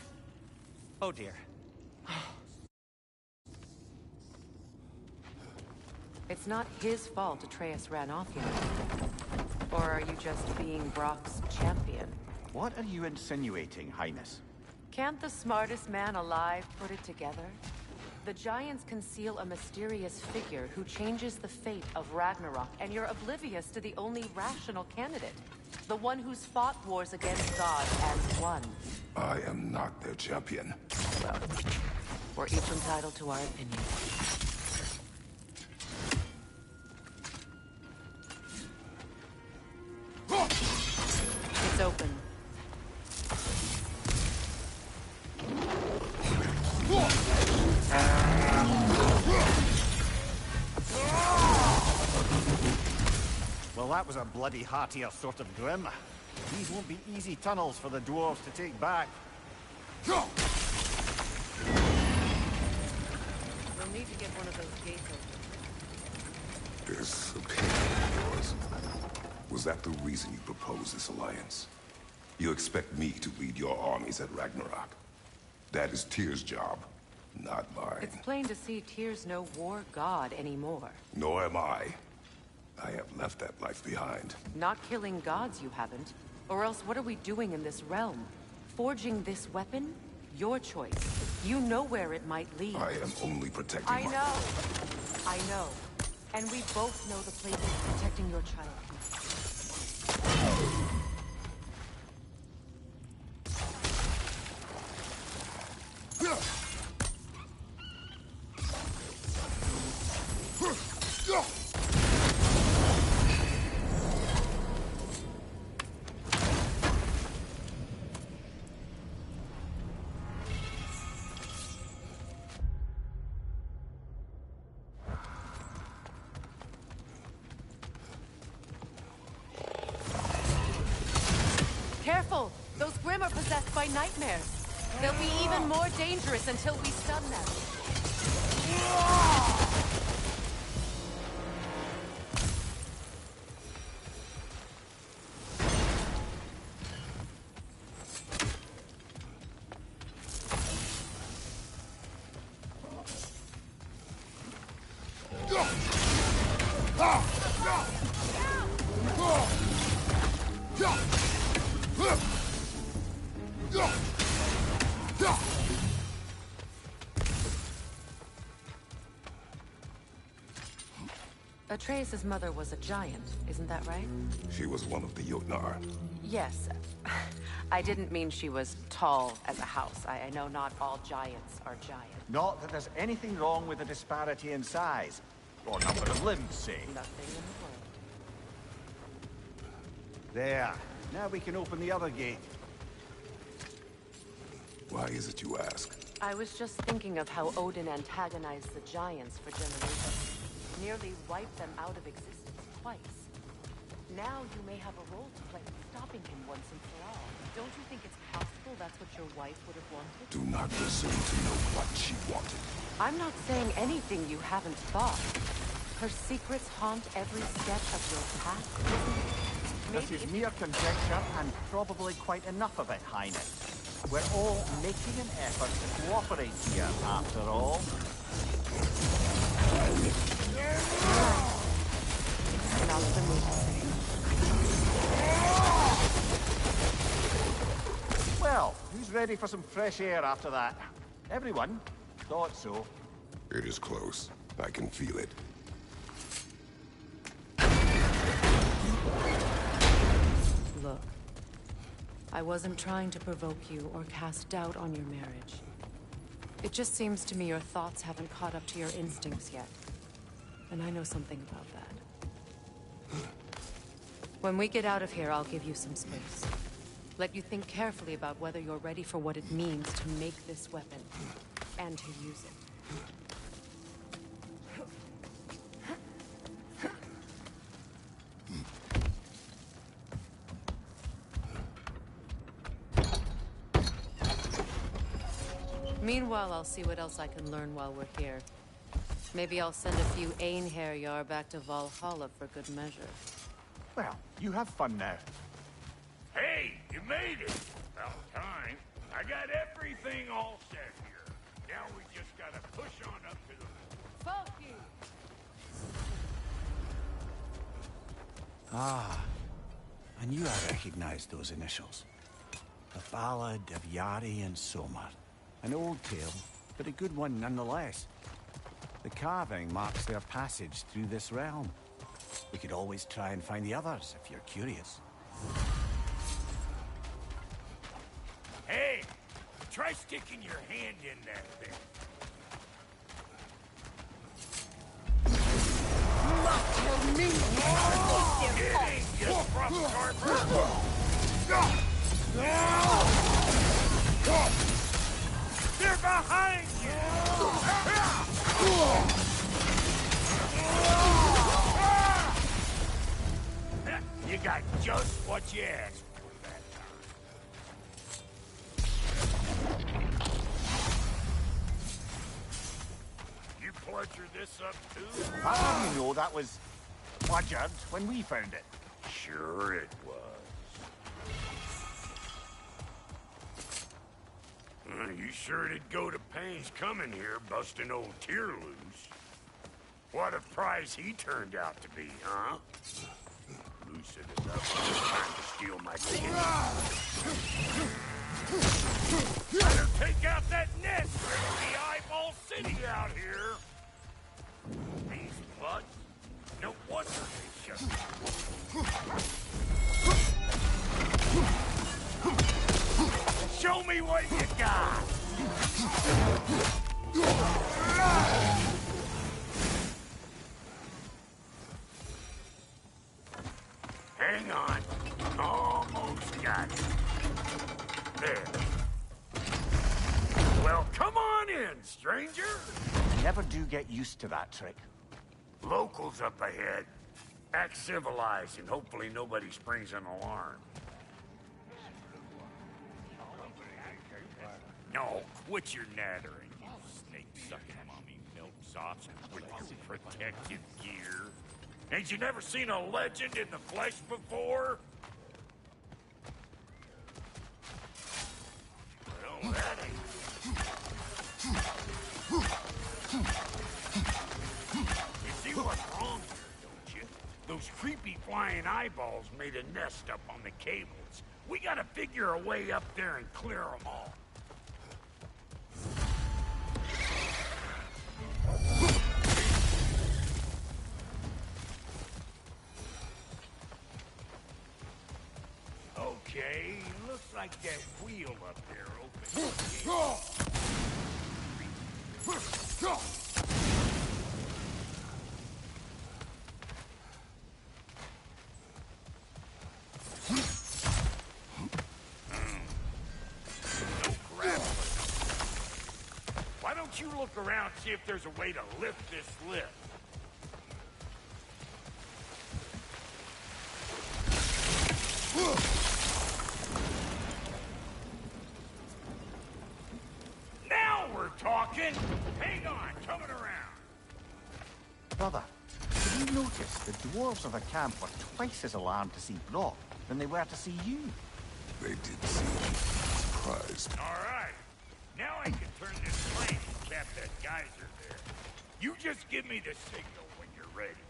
Oh dear. It's not his fault Atreus ran off you. Or are you just being Brock's champion? What are you insinuating, Highness? Can't the smartest man alive put it together? The Giants conceal a mysterious figure who changes the fate of Ragnarok, and you're oblivious to the only rational candidate. The one who's fought wars against God and won. I am not their champion. Well, we're each entitled to our opinion. It's open. Well, that was a bloody heartier sort of grim. These won't be easy tunnels for the dwarves to take back. We'll need to get one of those gates open. This opinion of yours. Was that the reason you proposed this alliance? You expect me to lead your armies at Ragnarok? That is Tyr's job, not mine. It's plain to see Tyr's no war god anymore. Nor am I. I have left that life behind. Not killing gods, you haven't. Or else what are we doing in this realm? Forging this weapon? Your choice. You know where it might lead. I am only protecting I know. And we both know the place is protecting your child. Careful! Those Grimm are possessed by nightmares. They'll be even more dangerous until we stun them. Atreus' mother was a giant, isn't that right? She was one of the Jotnar. Yes. I didn't mean she was tall as a house. I know not all giants are giants. Not that there's anything wrong with the disparity in size. Or number of limbs, say. Nothing in the world. There. Now we can open the other gate. Why is it you ask? I was just thinking of how Odin antagonized the giants for generations. Nearly wiped them out of existence twice. Now you may have a role to play in stopping him once and for all. Don't you think it's possible that's what your wife would have wanted? Do not presume to know what she wanted. I'm not saying anything you haven't thought. Her secrets haunt every step of your path. This is mere conjecture, and probably quite enough of it, Highness. We're all making an effort to cooperate here, after all. Not the move. Well, who's ready for some fresh air after that? Everyone? Thought so. It is close. I can feel it. Look, I wasn't trying to provoke you or cast doubt on your marriage. It just seems to me your thoughts haven't caught up to your instincts yet. And I know something about that. When we get out of here, I'll give you some space. Let you think carefully about whether you're ready for what it means to make this weapon, and to use it. Meanwhile, I'll see what else I can learn while we're here. Maybe I'll send a few Einherjar back to Valhalla for good measure. Well, you have fun now. Hey, you made it! About time. I got everything all set here. Now we just gotta push on up to the... Falky! Ah, I knew I recognized those initials. The Ballad of Yari and Somar. An old tale, but a good one nonetheless. The carving marks their passage through this realm. We could always try and find the others, if you're curious. Hey! Try sticking your hand in that thing. Tell me! It ain't just from Carver! They're behind you! You got just what you asked for that time. You bludgered this up too? How do you know that was bludgered when we found it? Sure it was. You sure did go to pains coming here, busting old Tyr loose. What a prize he turned out to be, huh? Loosen it up, trying to steal my kid. Better take out that net! The eyeball city out here! These bloods? No wonder they shut Show me what you got! Hang on. Almost got it. There. Well, come on in, stranger. Never do get used to that trick. Locals up ahead. Act civilized and hopefully nobody springs an alarm. No, quit your nattering, you snake-sucking mommy milk sops with your protective gear. Ain't you never seen a legend in the flesh before? Well, that ain't... You see what's wrong here, don't you? Those creepy flying eyeballs made a nest up on the cables. We gotta figure a way up there and clear them all. Okay, looks like that wheel up there opens. Why don't you look around and see if there's a way to lift this lift? Now we're talking! Hang on, coming around. Brother, did you notice the dwarves of the camp were twice as alarmed to see Brock than they were to see you? They did seem surprised. All right. Now I can turn this flame and cap that geyser there. You just give me the signal when you're ready.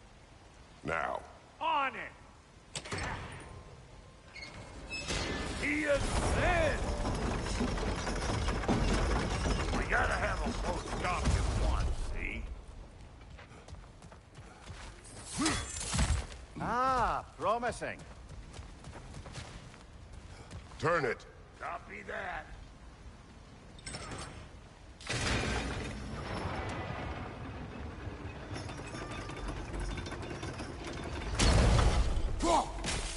Now. On it! He is dead! We gotta have a close stop at once, see? Ah, promising. Turn it. Copy that.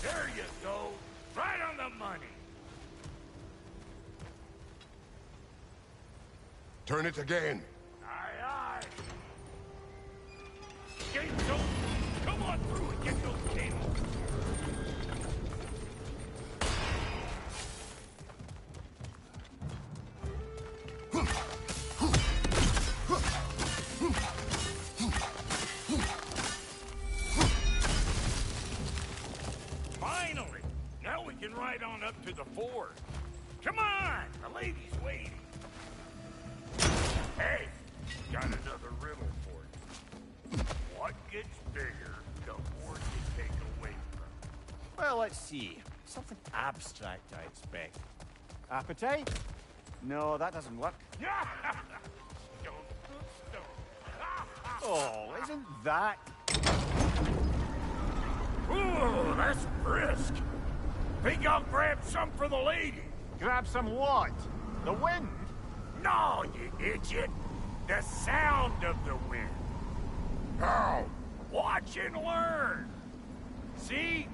There you go. Right on the money. Turn it again. Aye, aye. Gates open. Come on through and get those cables. Finally! Now we can ride on up to the fort. Come on! The lady's waiting. Hey, got another riddle for you. What gets bigger, the more you take away from. Well, let's see. Something abstract, I expect. Appetite? No, that doesn't work. Stone to stone. Oh, isn't that... Ooh, that's brisk. Think I'll grab some for the lady. Grab some what? The wind? No, you idiot. The sound of the wind. How? Watch and learn. See?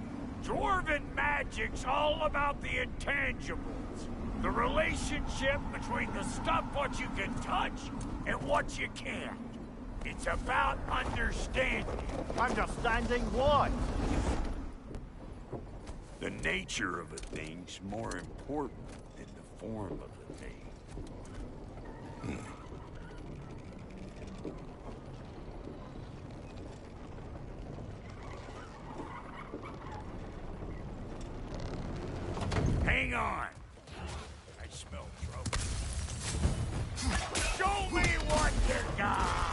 Dwarven magic's all about the intangibles. The relationship between the stuff what you can touch and what you can't. It's about understanding. Understanding what? The nature of a thing's more important than the form of a thing. Hang on. I smell trouble. Show me what you got!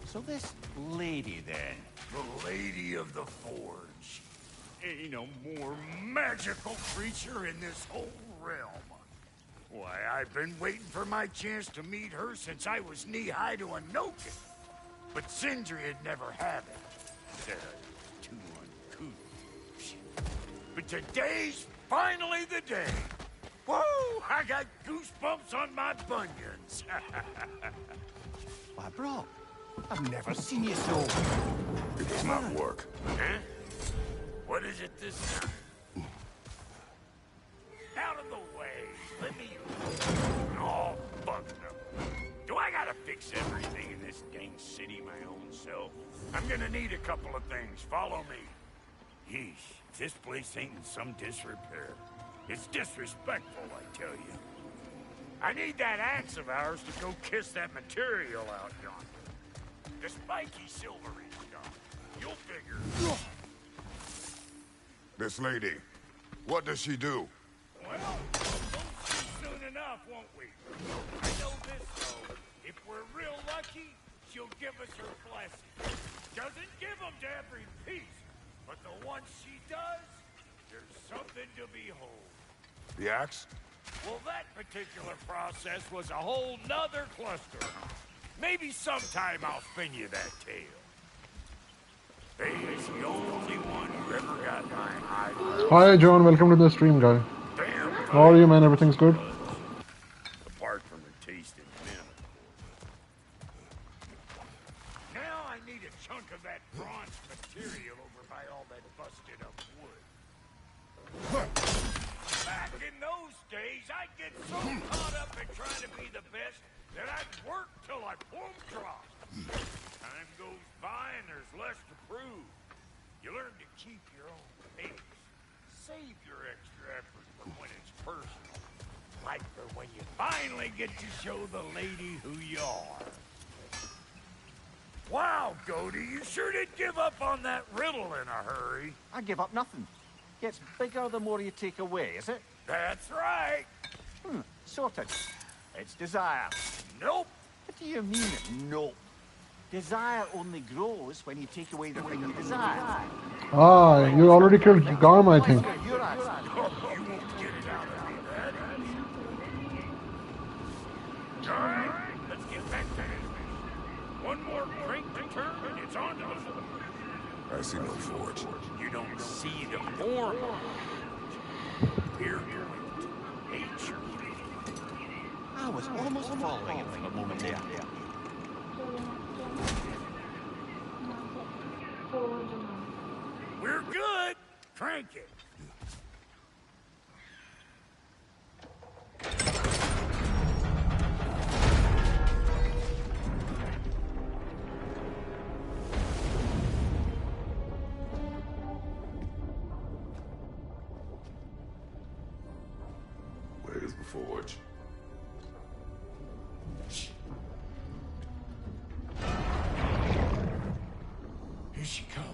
So this lady, then? The Lady of the Forge. Ain't no more magical creature in this whole realm. Why, I've been waiting for my chance to meet her since I was knee-high to a Noken. But Sindri'd never have it. Said I was too uncouth. But today's finally the day. Woo! I got goosebumps on my bunions. Why, bro, I've never seen you so... It's not work. Huh? What is it this time? Out of the way. Let me... Oh, fuck no. Do I gotta fix everything in this dang city my own self? I'm gonna need a couple of things. Follow me. Yeesh. This place ain't in some disrepair. It's disrespectful, I tell you. I need that axe of ours to go kiss that material out yonder. The spiky silvery stuff. You'll figure. This lady, what does she do? Well, we'll see soon enough, won't we? I know this, though. If we're real lucky, she'll give us her blessing. Doesn't give them to every piece, but the ones she does, there's something to behold. The axe? Well, that particular process was a whole nother cluster. Maybe sometime I'll spin you that tale. Hey, is the only one who ever got my eye. Hi John, welcome to the stream, guy. Damn. How are you, man? Everything's good? Apart from the taste in mint. Now I need a chunk of that bronze material over by all that busted up wood. Back in those days, I'd get so caught up in trying to be the best that I'd work till I plumb dropped. Time goes by and there's less to prove. You learn to keep your own pace. Save your extra effort for when it's personal. Like for when you finally get to show the lady who you are. Wow, Cody, you sure did give up on that riddle in a hurry. I give up nothing. Gets bigger the more you take away, is it? That's right. Sorted. It's desire. Nope. What do you mean, nope? Desire only grows when you take away the thing you desire. Ah, you already killed Garm, I think. You're asking. You won't get it out of me that easy. All right, let's get back to business. One more crank to turn and it's on to us. I see no forge. You don't see the form. Here, nature. I was almost following it for a moment there. We're good. Crank it. Where's the forge? Here she comes.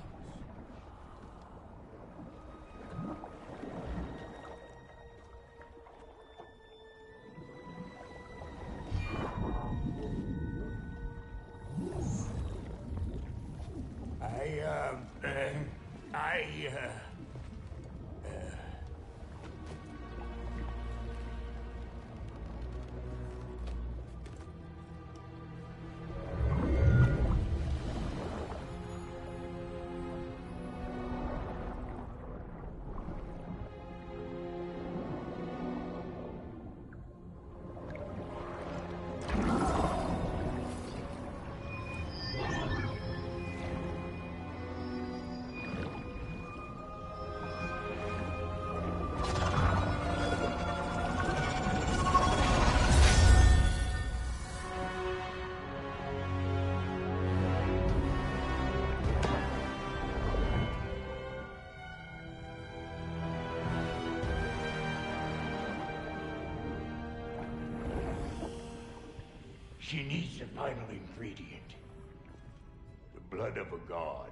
She needs the final ingredient. The blood of a god.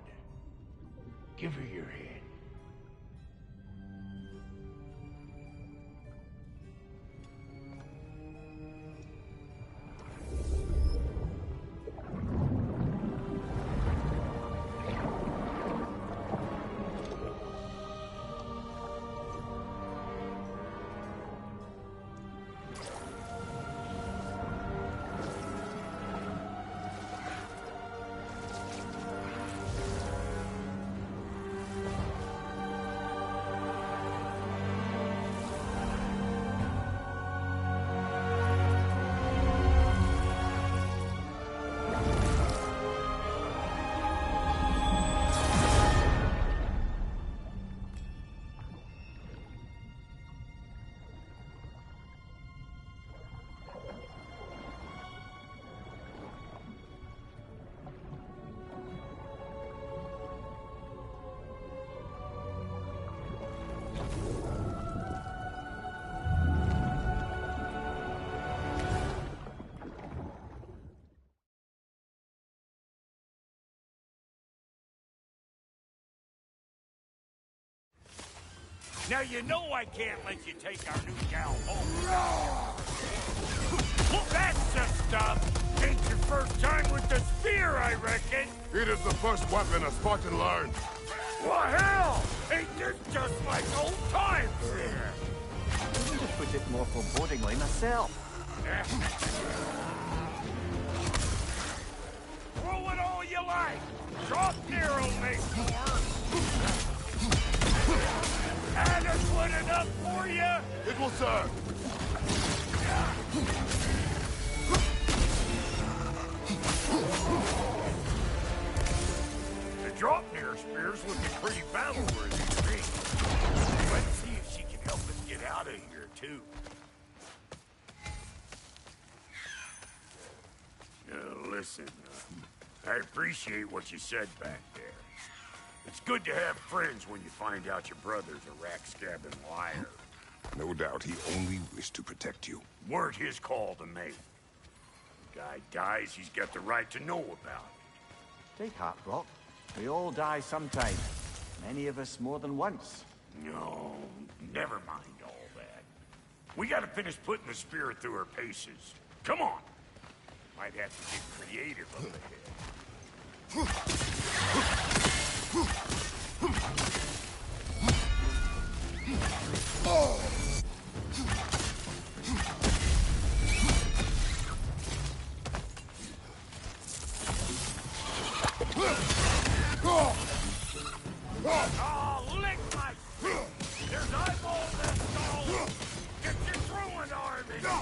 Give her your hand. Now you know I can't let you take our new gal home. Well, that's the stuff. Ain't your first time with the spear, I reckon. It is the first weapon a Spartan learned. Well, hell! Ain't this just like old times here? I would have put it more forebodingly myself. Throw it all you like. Drop narrow make more. That is good enough for you? It will serve. The drop near spear's looking pretty battle-worthy to me. Let's see if she can help us get out of here, too. Listen, I appreciate what you said back there. It's good to have friends when you find out your brother's a rack-scabbing liar. No doubt he only wished to protect you. Weren't his call to make. Guy dies, he's got the right to know about it. Take heart, Brock. We all die sometime. Many of us more than once. No, never mind all that. We gotta finish putting the spirit through her paces. Come on! Might have to get creative up Oh, lick my feet! There's eyeballs that stall! Get your throwing arm in here!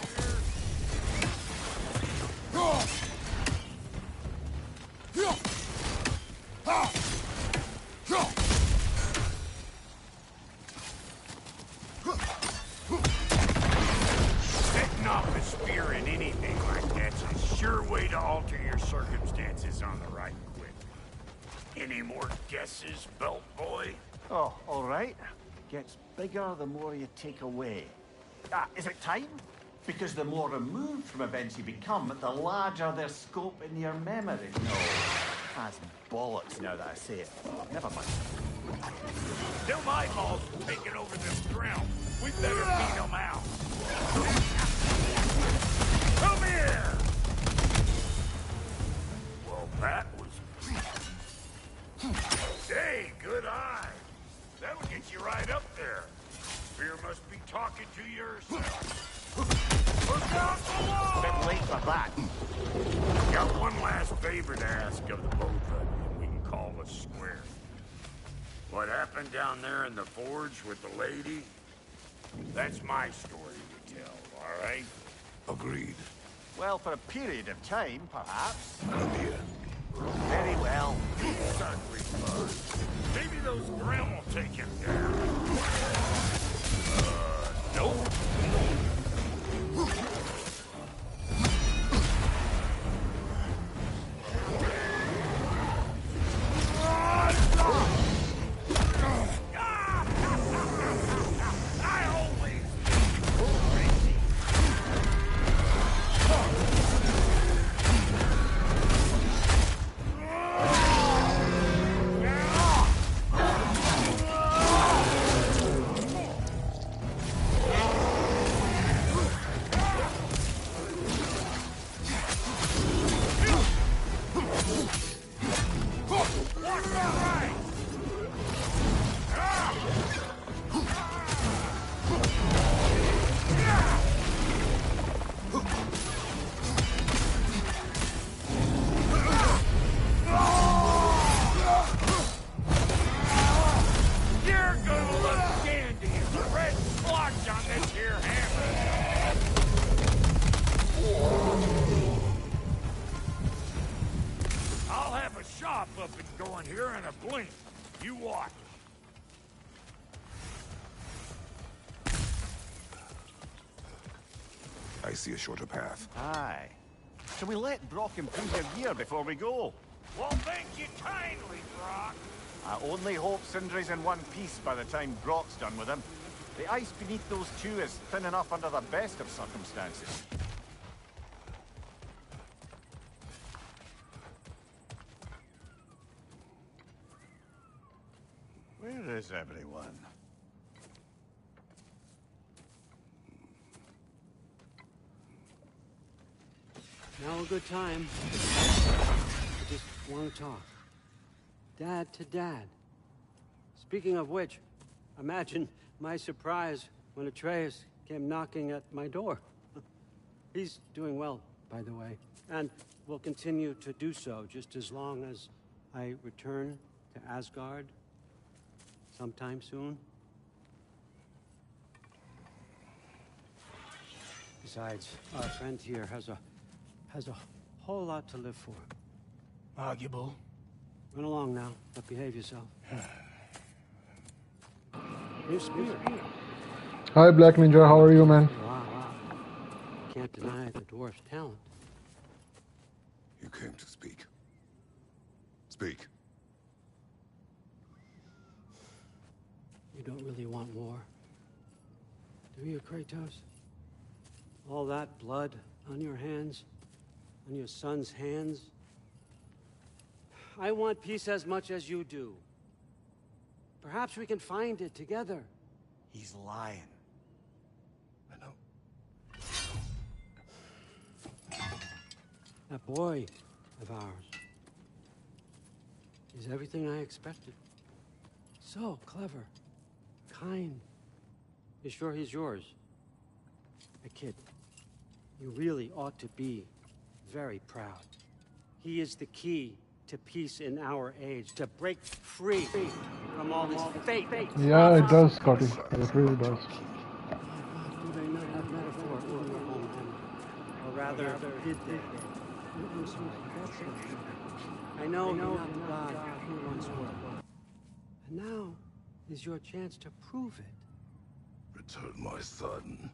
Setting off a spear in anything like that's a sure way to alter your circumstances on the right quick. Any more guesses, belt boy? Oh, all right. Gets bigger the more you take away. Is it time? Because the more removed from events you become, the larger their scope in your memory. No, that's bollocks now that I say it. Never mind. Them eyeballs are taking over this ground. We better beat them out. Come here! Well, that was... Hey, good eye. That'll get you right up there. Spear must be talking to yourself. Look out below! Bit late for that. Got one last favor to ask of the both of you, and we can call us square. What happened down there in the forge with the lady? That's my story to tell, all right? Agreed. Well, for a period of time, perhaps. Come here. Very well. Son, we fun. Maybe those Grim will take him down. Nope. Up and going here in a blink. You watch. I see a shorter path. Aye. Shall we let Brock improve your gear before we go? Well, thank you kindly, Brock. I only hope Sindri's in one piece by the time Brock's done with him. The ice beneath those two is thin enough under the best of circumstances. Where is everyone? Now a good time. I just want to talk. Dad to Dad. Speaking of which, imagine my surprise when Atreus came knocking at my door. He's doing well, by the way, and will continue to do so just as long as I return to Asgard sometime soon. Besides, our friend here has a whole lot to live for. Arguable. Run along now, but behave yourself. New spear. Hi, Black Ninja. How are you, man? Wow. Can't deny the dwarf's talent. You came to speak. Speak. You don't really want war, do you, Kratos? All that blood on your hands, on your son's hands. I want peace as much as you do. Perhaps we can find it together. He's lying. I know. That boy of ours is everything I expected. So clever, kind. You sure he's yours? A kid. You really ought to be very proud. He is the key to peace in our age, to break free from all this fate. Yeah, it does, Scotty. It really does. Do they not have metaphor in your homeland? Or rather, did they? I know you're not the God you once were. And now is your chance to prove it. Return my son,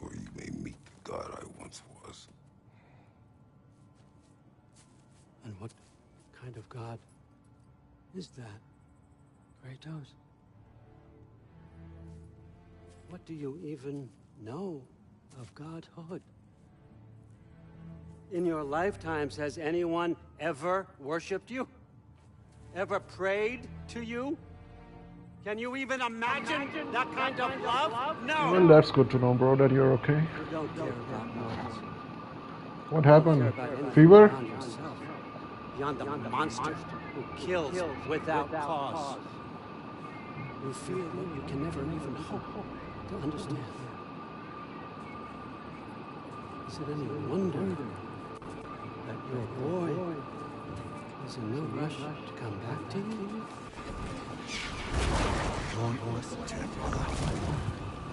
or you may meet the god I once was. And what kind of God is that, Kratos? What do you even know of godhood? In your lifetimes, has anyone ever worshipped you? Ever prayed to you? Can you even imagine that kind of love? No! Well, that's good to know, bro, that you're okay. You don't care about morals. What happened? Fever? Beyond yourself, beyond the monster who kills without cause. You feel what you can never even hope to understand. Is it any wonder that your boy is in no rush to come back to you? Don't listen to him, brother.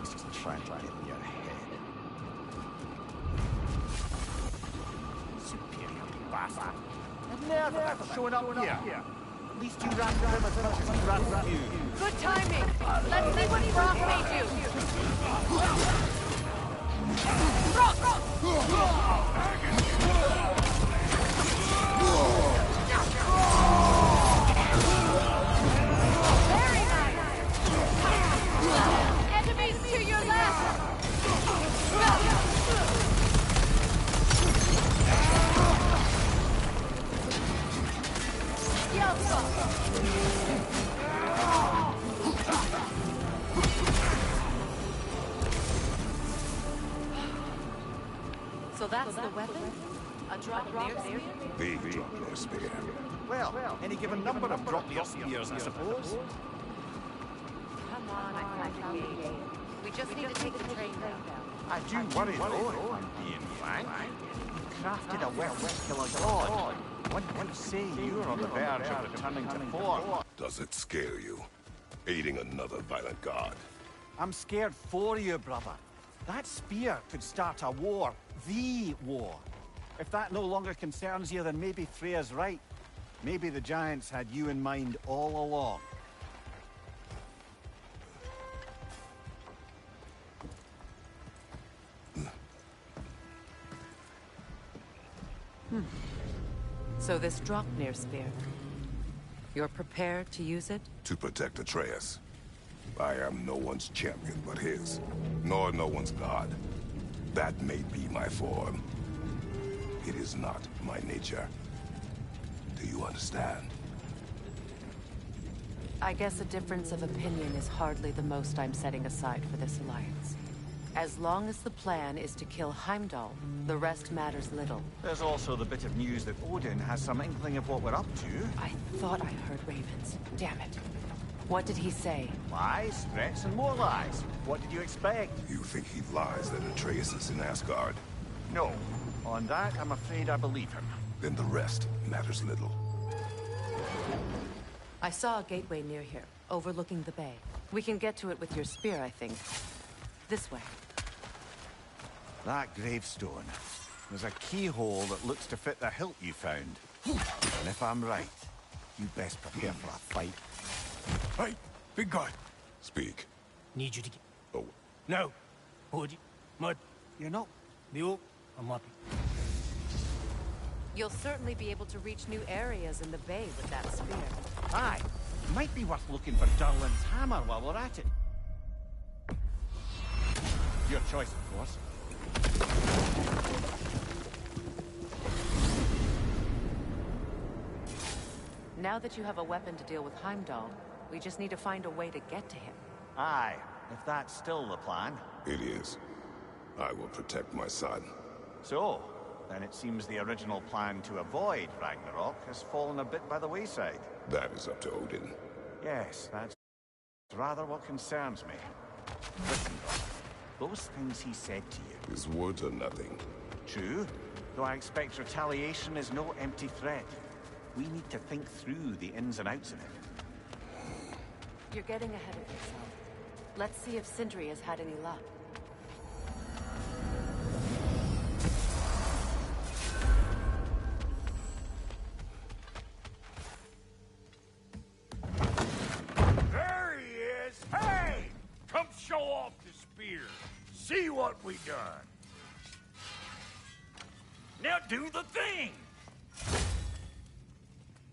He's just trying to get in your head. Superior bastard. Never ever showing up here. At least you ran from him as much as he ran from you. Good timing. Let's see what Brock made you. Brock! Very nice. Enemies to your left. So that's the weapon? A drop spear? The drop spear. Well, any given number of drop-near spears, I suppose. Come on, I found a gate. We just need to take the train down. I do worry, though, if I'm being frank. You crafted a well-muscular god. One would say you're on the verge of returning to form. Does it scare you? Aiding another violent god? I'm scared for you, brother. That spear could start a war. The war. If that no longer concerns you, then maybe Freya's right. Maybe the Giants had you in mind all along. So this Draupnir spear, you're prepared to use it? To protect Atreus. I am no one's champion but his, nor no one's god. That may be my form. It is not my nature. Do you understand? I guess a difference of opinion is hardly the most I'm setting aside for this alliance. As long as the plan is to kill Heimdall, the rest matters little. There's also the bit of news that Odin has some inkling of what we're up to. I thought I heard ravens. Damn it. What did he say? Lies, threats, and more lies. What did you expect? You think he lies that Atreus is in Asgard? No. On that, I'm afraid I believe him. Then the rest matters little. I saw a gateway near here, overlooking the bay. We can get to it with your spear, I think. This way. That gravestone. There's a keyhole that looks to fit the hilt you found. And if I'm right, you best prepare for a fight. Hey, big guy. Speak. Need you to get... Oh. No. Would you? Mud. You're not... Mule. I'm happy. You'll certainly be able to reach new areas in the bay with that spear. Aye. Might be worth looking for Durlin's hammer while we're at it. Your choice, of course. Now that you have a weapon to deal with Heimdall, we just need to find a way to get to him. Aye, if that's still the plan. It is. I will protect my son. So, then it seems the original plan to avoid Ragnarok has fallen a bit by the wayside. That is up to Odin. Yes, that's rather what concerns me. Listen, those things he said to you. His words are nothing. True, though I expect retaliation is no empty threat. We need to think through the ins and outs of it. You're getting ahead of yourself. Let's see if Sindri has had any luck. There he is. Hey! Come show off the spear. See what we done. Now do the thing.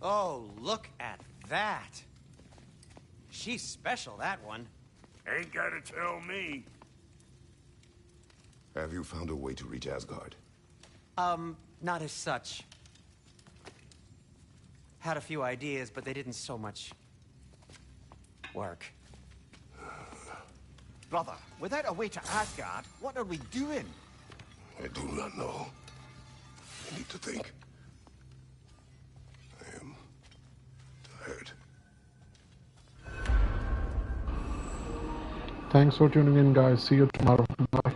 Oh, look at that. She's special, that one. Ain't gotta tell me. Have you found a way to reach Asgard? Not as such. Had a few ideas, but they didn't so much work. Brother, without a way to Asgard, what are we doing? I do not know. I need to think. I am tired. Thanks for tuning in, guys. See you tomorrow. Bye.